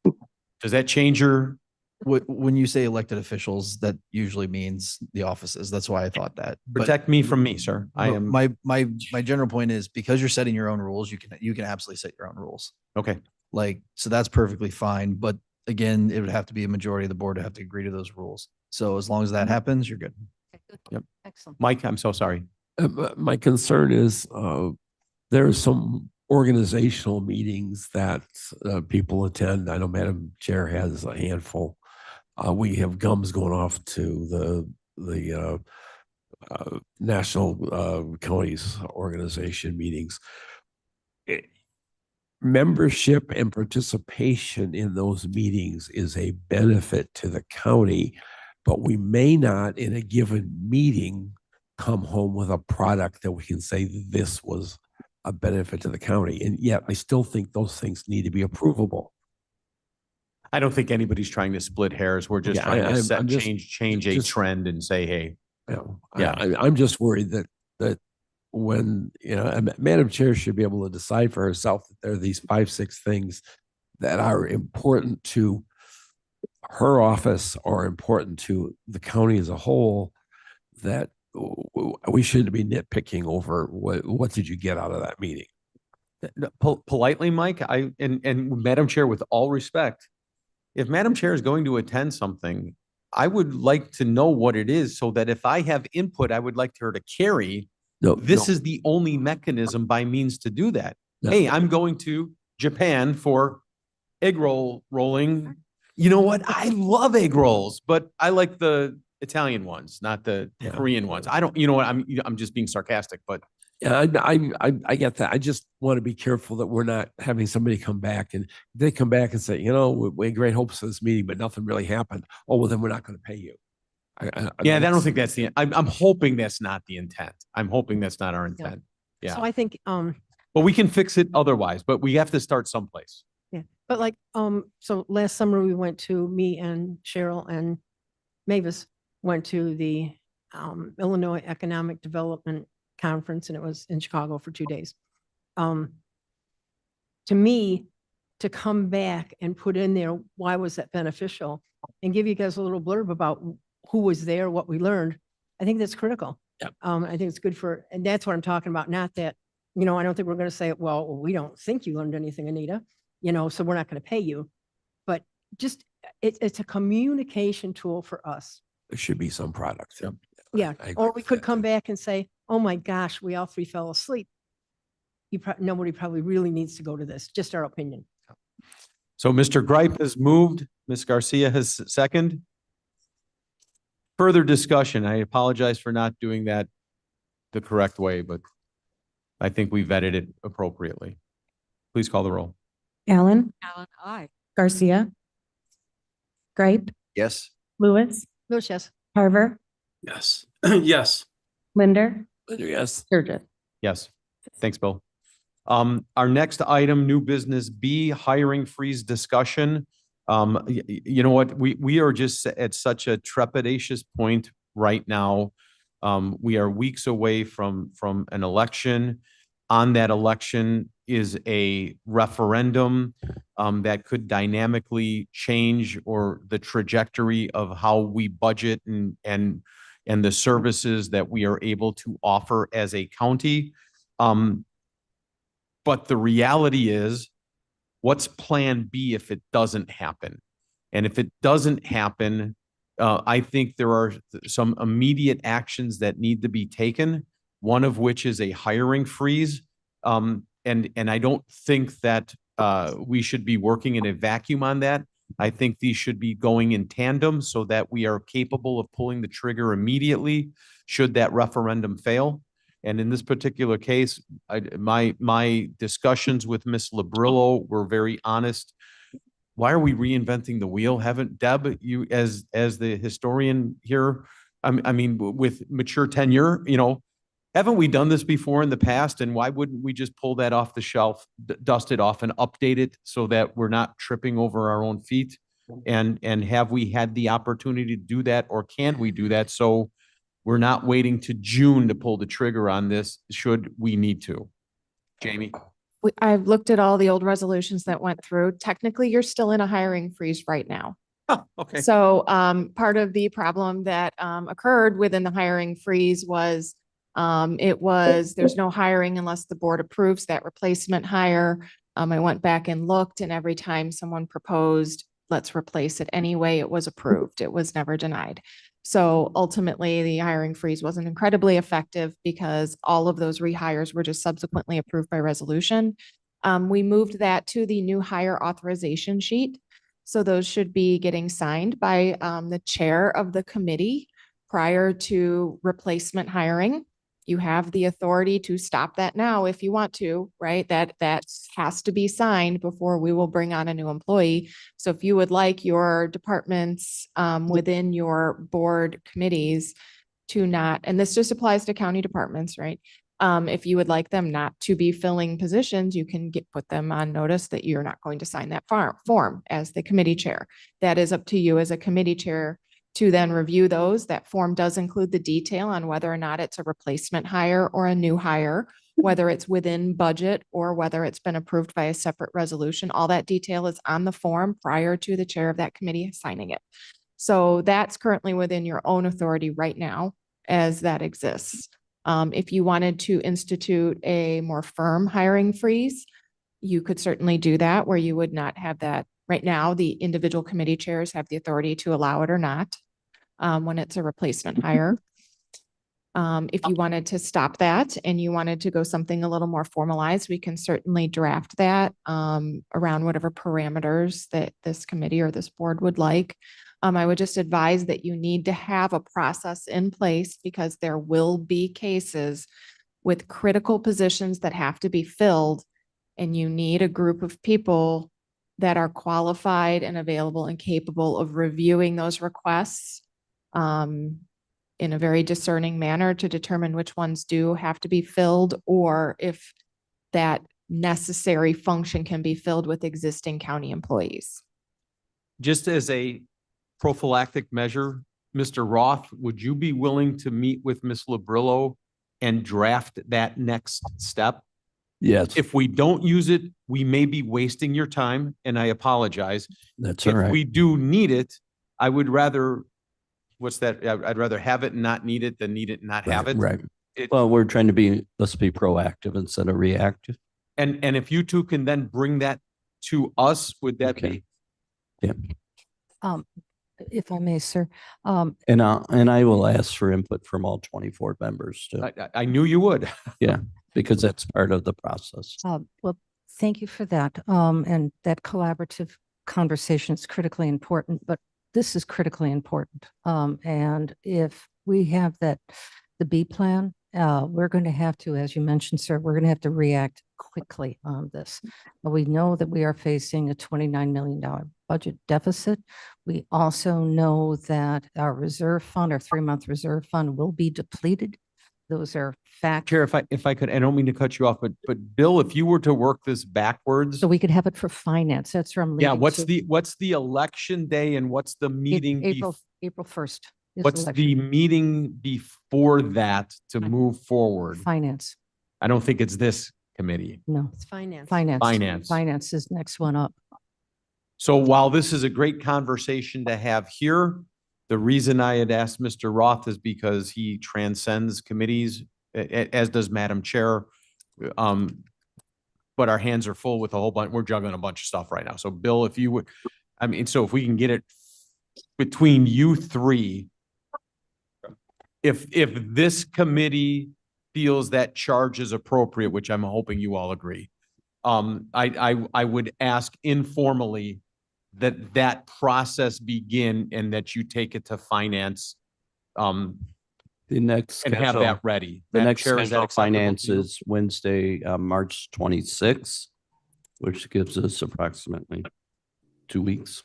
Does that change your? when you say elected officials, that usually means the offices. That's why I thought that. But Protect me from me, sir. I no, am, my general point is because you're setting your own rules, you can absolutely set your own rules. okay. Like, so that's perfectly fine. But again, it would have to be a majority of the board to have to agree to those rules. So as long as that happens, you're good. Okay, good. Yep. Excellent. Mike, I'm so sorry. My concern is there are some organizational meetings that people attend. I know Madam Chair has a handful. We have gums going off to the National Counties Organization meetings. Membership and participation in those meetings is a benefit to the county, but we may not in a given meeting come home with a product that we can say this was a benefit to the county. And yet I still think those things need to be approvable. I don't think anybody's trying to split hairs. We're just Yeah, trying to I'm set, just- change a just- trend and say, hey, You know, Yeah. I'm just worried that when, and Madam Chair should be able to decide for herself that there are these 5-6 things that are important to her office or important to the county as a whole, that we shouldn't be nitpicking over what did you get out of that meeting? politely, Mike, and Madam Chair, with all respect, if Madam Chair is going to attend something, I would like to know what it is so that if I have input, I would like her to carry. No, This no, is the only mechanism by means to do that. no. Hey, I'm going to Japan for egg rolling. You know what? I love egg rolls, but I like the Italian ones, not the Yeah. Korean ones. I don't, you know what? I'm just being sarcastic, but Yeah, I get that. I just want to be careful that we're not having somebody come back and they come back and say, we had great hopes for this meeting, but nothing really happened. Oh, well, then we're not going to pay you. yeah, I don't think that's I'm hoping that's not the intent. I'm hoping that's not our intent. Yeah. So I think, But we can fix it otherwise, but we have to start someplace. but like, so last summer we went to, me and Cheryl and Mavis went to the Illinois Economic Development Conference, and it was in Chicago for 2 days. To me, to come back and put in there, why was that beneficial? And give you guys a little blurb about who was there, what we learned. I think that's critical. Yep. I think it's good for, and that's what I'm talking about. Not that, I don't think we're going to say, well, we don't think you learned anything, Anita, so we're not going to pay you. But just, it's a communication tool for us. There should be some product. Yep. Yeah. I agree Or we with could that, come too. back and say, oh my gosh, we all three fell asleep. Nobody probably really needs to go to this, just our opinion. So Mr. Gripe has moved, Ms. Garcia has second. Further discussion. I apologize for not doing that the correct way, but I think we vetted it appropriately. Please call the roll. Allen, Allen, aye. Garcia, Gripe, Yes. Lewis, Lewis, yes. Carver, Yes. Yes. Linder, Yes. Sturgis. Yes. Thanks, Bill. Our next item, new business B, hiring freeze discussion. You know what? We are just at such a trepidatious point right now. We are weeks away from an election. On that election is a referendum that could dynamically change or the trajectory of how we budget and the services that we are able to offer as a county. But the reality is, what's plan B if it doesn't happen? And if it doesn't happen, I think there are some immediate actions that need to be taken, one of which is a hiring freeze. And I don't think that we should be working in a vacuum on that. I think these should be going in tandem so that we are capable of pulling the trigger immediately should that referendum fail. And in this particular case, my discussions with Ms. Labrillo were very honest. Why are we reinventing the wheel? Haven't Deb, you as the historian here, I mean, with mature tenure, haven't we done this before in the past? And why wouldn't we just pull that off the shelf, dust it off and update it so that we're not tripping over our own feet? And have we had the opportunity to do that, or can we do that? So we're not waiting to June to pull the trigger on this, should we need to. Jamie? I've looked at all the old resolutions that went through. Technically, you're still in a hiring freeze right now. Oh, okay. So part of the problem that occurred within the hiring freeze was there's no hiring unless the board approves that replacement hire. I went back and looked, and every time someone proposed, let's replace it anyway, it was approved. It was never denied. So ultimately, the hiring freeze wasn't incredibly effective because all of those rehires were just subsequently approved by resolution. We moved that to the new hire authorization sheet. So those should be getting signed by the chair of the committee prior to replacement hiring. You have the authority to stop that now if you want to, right? That has to be signed before we will bring on a new employee. So if you would like your departments within your board committees to not, and this just applies to county departments, right? If you would like them not to be filling positions, you can put them on notice that you're not going to sign that form as the committee chair. That is up to you as a committee chair to then review those. That form does include the detail on whether or not it's a replacement hire or a new hire, whether it's within budget or whether it's been approved by a separate resolution. All that detail is on the form prior to the chair of that committee signing it. So that's currently within your own authority right now as that exists. If you wanted to institute a more firm hiring freeze, you could certainly do that where you would not have that. Right now, the individual committee chairs have the authority to allow it or not when it's a replacement hire. If you wanted to stop that and you wanted to go something a little more formalized, we can certainly draft that around whatever parameters that this committee or this board would like. I would just advise that you need to have a process in place because there will be cases with critical positions that have to be filled, and you need a group of people that are qualified and available and capable of reviewing those requests in a very discerning manner to determine which ones do have to be filled or if that necessary function can be filled with existing county employees. Just as a prophylactic measure, Mr. Roth, would you be willing to meet with Ms. Labrillo and draft that next step? Yes, If we don't use it, we may be wasting your time, and I apologize. that's all If right. we do need it, I would rather, what's that? I'd rather have it and not need it than need it and not have it. Right. It- Well, we're trying to be, let's be proactive instead of reactive. And if you two can then bring that to us, would that Okay. be? If I may, sir, And I will ask for input from all 24 members too, I knew you would. because that's part of the process. well, thank you for that. And that collaborative conversation is critically important, but this is critically important. And if we have that, the B plan, we're going to have to, as you mentioned, sir, we're going to have to react quickly on this. We know that we are facing a $29 million budget deficit. We also know that our reserve fund, our 3-month reserve fund will be depleted. Those are facts. Chair, if I could, I don't mean to cut you off, but Bill, if you were to work this backwards, So we could have it for finance. That's where I'm yeah, leading what's to. the election day and what's the meeting? April 1st. is What's election. the meeting before that to move forward? Finance? I don't think it's this committee. No, It's finance. finance. Finance. Finance is next one up. So while this is a great conversation to have here, the reason I had asked Mr. Roth is because he transcends committees, as does Madam Chair. But our hands are full with a whole bunch, we're juggling a bunch of stuff right now. So Bill, if you would, I mean, so if we can get it between you three, if this committee feels that charge is appropriate, which I'm hoping you all agree, I would ask informally that process begin and that you take it to finance, The next and have schedule, that ready. the Madam next Chair, is that schedule of acceptable to finance you? is Wednesday, March 26th, which gives us approximately 2 weeks.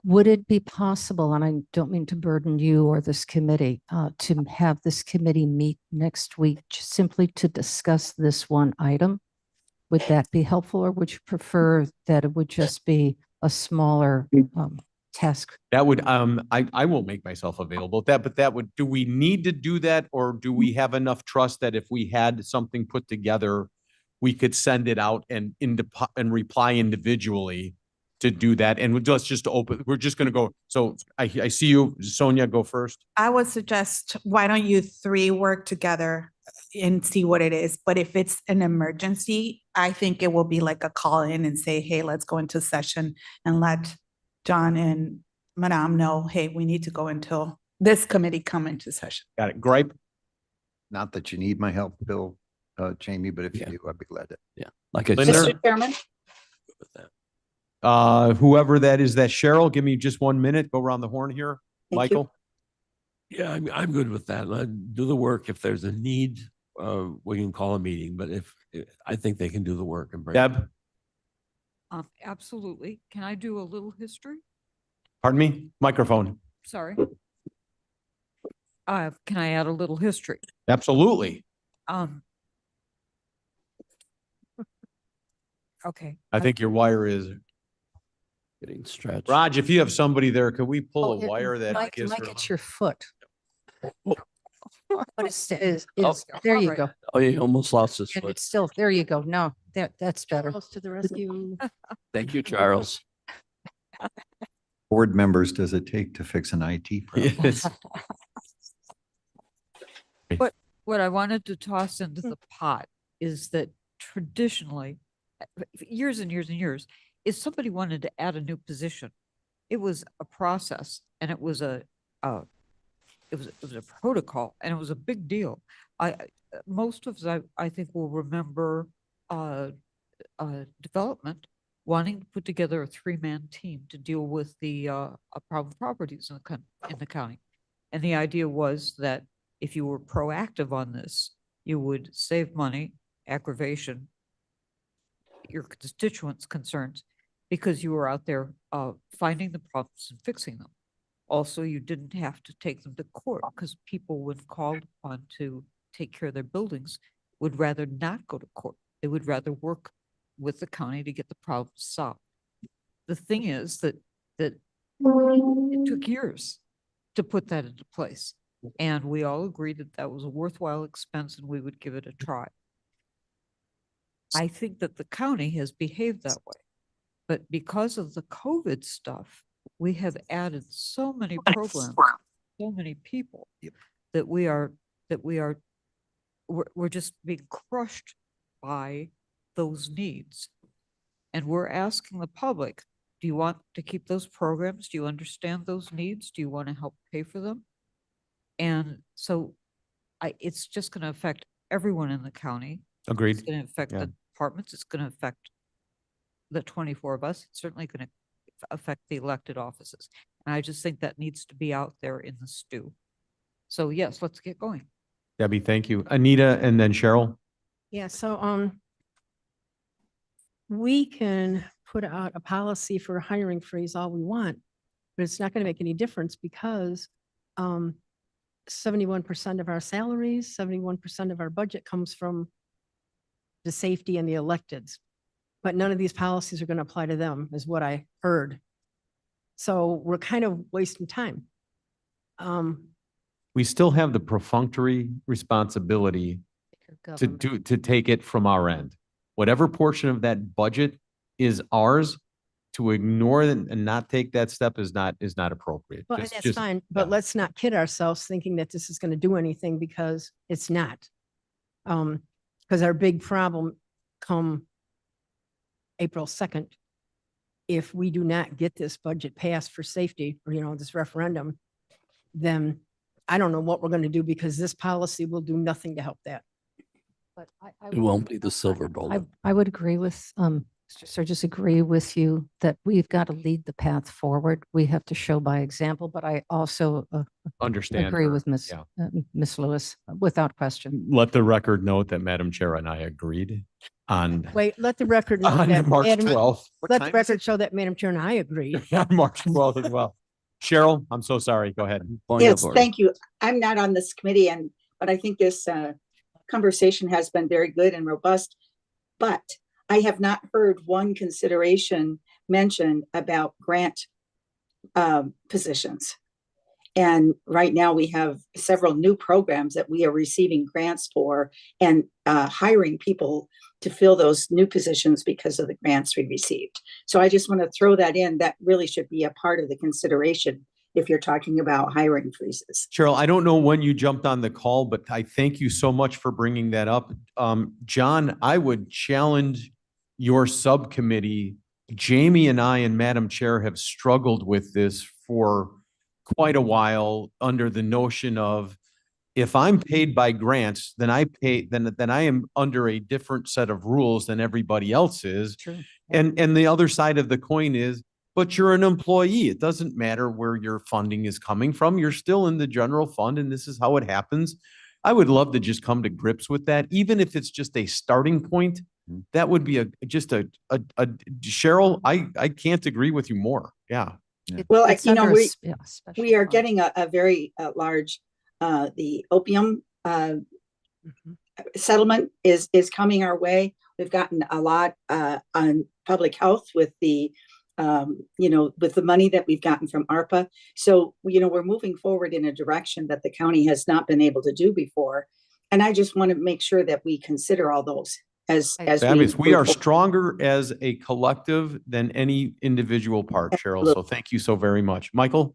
Would it be possible, and I don't mean to burden you or this committee, to have this committee meet next week simply to discuss this one item? Would that be helpful, or would you prefer that it would just be a smaller task? That would, I will make myself available with that, but that would, do we need to do that? Or do we have enough trust that if we had something put together, we could send it out and reply individually to do that? And let's just open, we're just gonna go. So I see you, Sonia, go first. I would suggest, why don't you three work together and see what it is? But if it's an emergency, I think it will be like a call in and say, hey, let's go into session and let John and Madame know, hey, we need to go until this committee come into session. Got it. Gripe? Not that you need my help, Bill, Jamie, but if you Yeah. do, I'd be glad to. Like I Linda? said, Chairman? Whoever that is, that Cheryl, give me just 1 minute, go around the horn here. Michael? Yeah, I'm good with that. Do the work. If there's a need, we can call a meeting, but I think they can do the work and bring. Deb? Absolutely. Can I do a little history? Pardon me? Microphone. Sorry. Can I add a little history? Absolutely. Okay. I think your wire is, getting stretched. Raj, if you have somebody there, could we pull Oh, a wire that Mike, gives her? it's your foot. But it's, Oh. there you Alright. go. Oh, you almost lost his And foot. it's still, there you go. No, that's better. Charles to the rescue. Thank you, Charles. Board members does it take to fix an IT problem? Yes. What I wanted to toss into the pot is that traditionally, years and years and years, if somebody wanted to add a new position, it was a process and it was a protocol and it was a big deal. Most of us, I think, will remember development wanting to put together a 3-man team to deal with the problem properties in the county. And the idea was that if you were proactive on this, you would save money, aggravation, your constituents' concerns, because you were out there finding the problems and fixing them. Also, you didn't have to take them to court because people, when called upon to take care of their buildings, would rather not go to court. They would rather work with the county to get the problem solved. The thing is that it took years to put that into place. And we all agreed that that was a worthwhile expense and we would give it a try. I think that the county has behaved that way. But because of the COVID stuff, we have added so many programs, so many people that we're just being crushed by those needs. And we're asking the public, do you want to keep those programs? Do you understand those needs? Do you want to help pay for them? And so it's just going to affect everyone in the county. Agreed. It's going to affect Yeah. the departments. It's going to affect the 24 of us. It's certainly going to affect the elected offices. And I just think that needs to be out there in the stew. So yes, let's get going. Debbie, thank you. Anita and then Cheryl. Yeah, so, we can put out a policy for a hiring freeze all we want, but it's not going to make any difference because, 71% of our salaries, 71% of our budget comes from the safety and the electeds. But none of these policies are going to apply to them, is what I heard. So we're kind of wasting time. We still have the perfunctory responsibility to take it from our end. Whatever portion of that budget is ours, to ignore and not take that step is not appropriate. Well, and that's fine, but let's not kid ourselves thinking that this is going to do anything because it's not. Because our big problem come April 2nd, if we do not get this budget passed for safety, or, this referendum, then I don't know what we're going to do because this policy will do nothing to help that. But It won't be the silver bullet. I would agree with, Mr. Sturgis, agree with you that we've got to lead the path forward. We have to show by example, but I also Understand. agree her. with Yeah. Ms. Lewis, without question. Let the record note that Madam Chair and I agreed on Wait, let the record know on that March Madam- 12th. let the record show that Madam Chair and I agree. On March 12th as well. Cheryl, I'm so sorry. Go ahead. Yes, thank you. I'm not on this committee but I think this conversation has been very good and robust. But I have not heard one consideration mentioned about grant positions. And right now we have several new programs that we are receiving grants for and hiring people to fill those new positions because of the grants we received. So I just want to throw that in. That really should be a part of the consideration if you're talking about hiring freezes. Cheryl, I don't know when you jumped on the call, but I thank you so much for bringing that up. John, I would challenge your subcommittee. Jamie and I and Madam Chair have struggled with this for quite a while under the notion of if I'm paid by grants, then I am under a different set of rules than everybody else is. True. And the other side of the coin is, but you're an employee. It doesn't matter where your funding is coming from. You're still in the general fund and this is how it happens. I would love to just come to grips with that, even if it's just a starting point. That would be Cheryl, I can't agree with you more. Yeah. Well, It's under a special we are fund. getting a very large, the opium settlement is coming our way. We've gotten a lot on public health with the, with the money that we've gotten from ARPA. So, we're moving forward in a direction that the county has not been able to do before. And I just want to make sure that we consider all those as Fabulous. We move are forward. stronger as a collective than any individual part, Cheryl. So thank you so very much. Michael?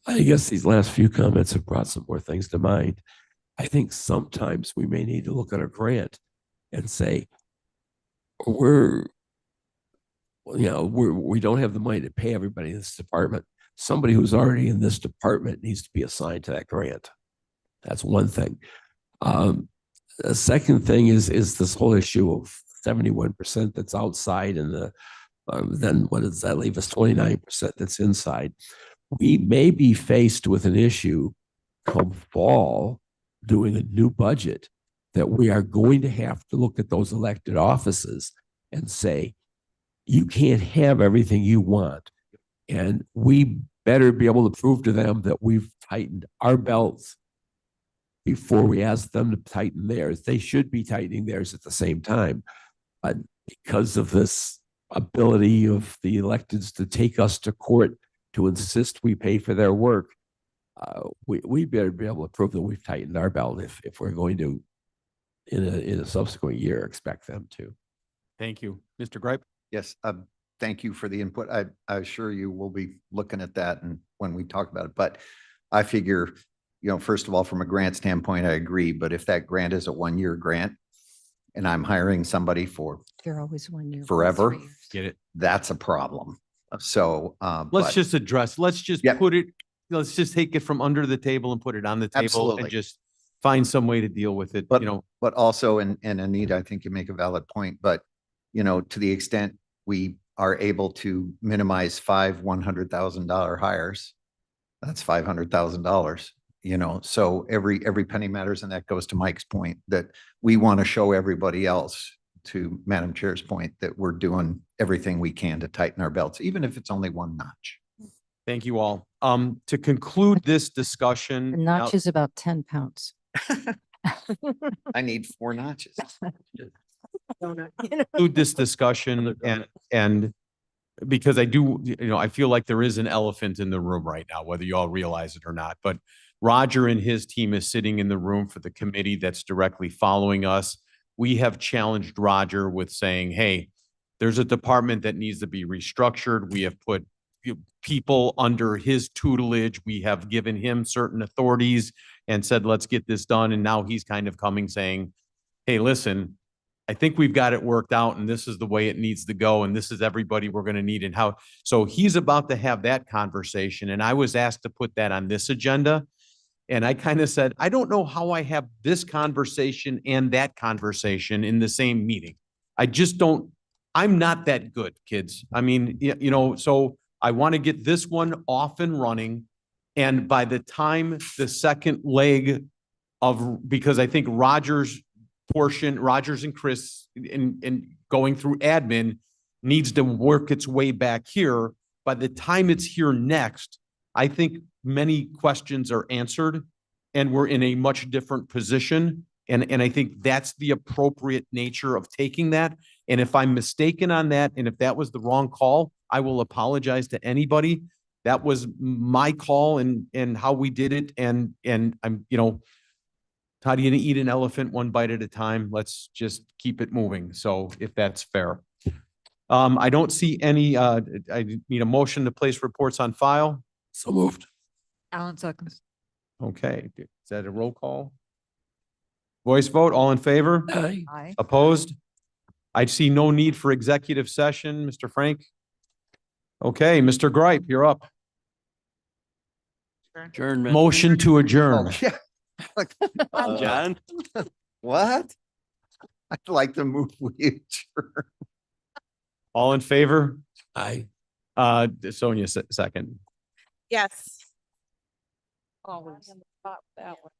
I guess these last few comments have brought some more things to mind. I think sometimes we may need to look at a grant and say, we don't have the money to pay everybody in this department. Somebody who's already in this department needs to be assigned to that grant. That's one thing. The second thing is this whole issue of 71% that's outside and then what does that leave us? 29% that's inside. We may be faced with an issue come fall doing a new budget that we are going to have to look at those elected offices and say, you can't have everything you want. And we better be able to prove to them that we've tightened our belts before we ask them to tighten theirs. They should be tightening theirs at the same time. But because of this ability of the electeds to take us to court to insist we pay for their work, we better be able to prove that we've tightened our belt if we're going to, in a subsequent year, expect them to. Thank you. Mr. Gripe? Yes, thank you for the input. I assure you we'll be looking at that and when we talk about it, but I figure, first of all, from a grant standpoint, I agree, but if that grant is a 1-year grant and I'm hiring somebody for They're always 1 year. forever, Get it? that's a problem. So, Let's just address, let's just Yep. put it, let's just take it from under the table and put it on the table Absolutely. and just find some way to deal with it, But, you know. but also, and Anita, I think you make a valid point, but to the extent we are able to minimize 5 $100,000 hires, that's $500,000, so every penny matters. And that goes to Mike's point that we want to show everybody else, to Madam Chair's point, that we're doing everything we can to tighten our belts, even if it's only 1 notch. Thank you all. To conclude this The discussion. notch is about 10 pounds. I need 4 notches. Conclude this discussion and because I do, I feel like there is an elephant in the room right now, whether you all realize it or not, but Roger and his team is sitting in the room for the committee that's directly following us. We have challenged Roger with saying, hey, there's a department that needs to be restructured. We have put people under his tutelage. We have given him certain authorities and said, let's get this done. And now he's kind of coming saying, hey, listen, I think we've got it worked out and this is the way it needs to go. And this is everybody we're going to need and how. So he's about to have that conversation. And I was asked to put that on this agenda. And I kind of said, I don't know how I have this conversation and that conversation in the same meeting. I just don't, I'm not that good, kids. I mean, so I want to get this one off and running. And by the time the second leg because I think Rogers and Chris in going through admin needs to work its way back here. By the time it's here next, I think many questions are answered and we're in a much different position. And I think that's the appropriate nature of taking that. And if I'm mistaken on that, and if that was the wrong call, I will apologize to anybody. That was my call and how we did it. And I'm, how do you eat an elephant 1 bite at a time? Let's just keep it moving. So if that's fair. I don't see any, I need a motion to place reports on file. So moved. Alan seconds. Okay, is that a roll call? Voice vote, all in favor? Aye. Aye. Opposed? I see no need for executive session, Mr. Frank. Okay, Mr. Gripe, you're up. Adjournment. Motion to adjourn. Oh, yeah. John? What? I'd like to move we adjourn. All in favor? Aye. Sonia, second. Yes. Always. That one.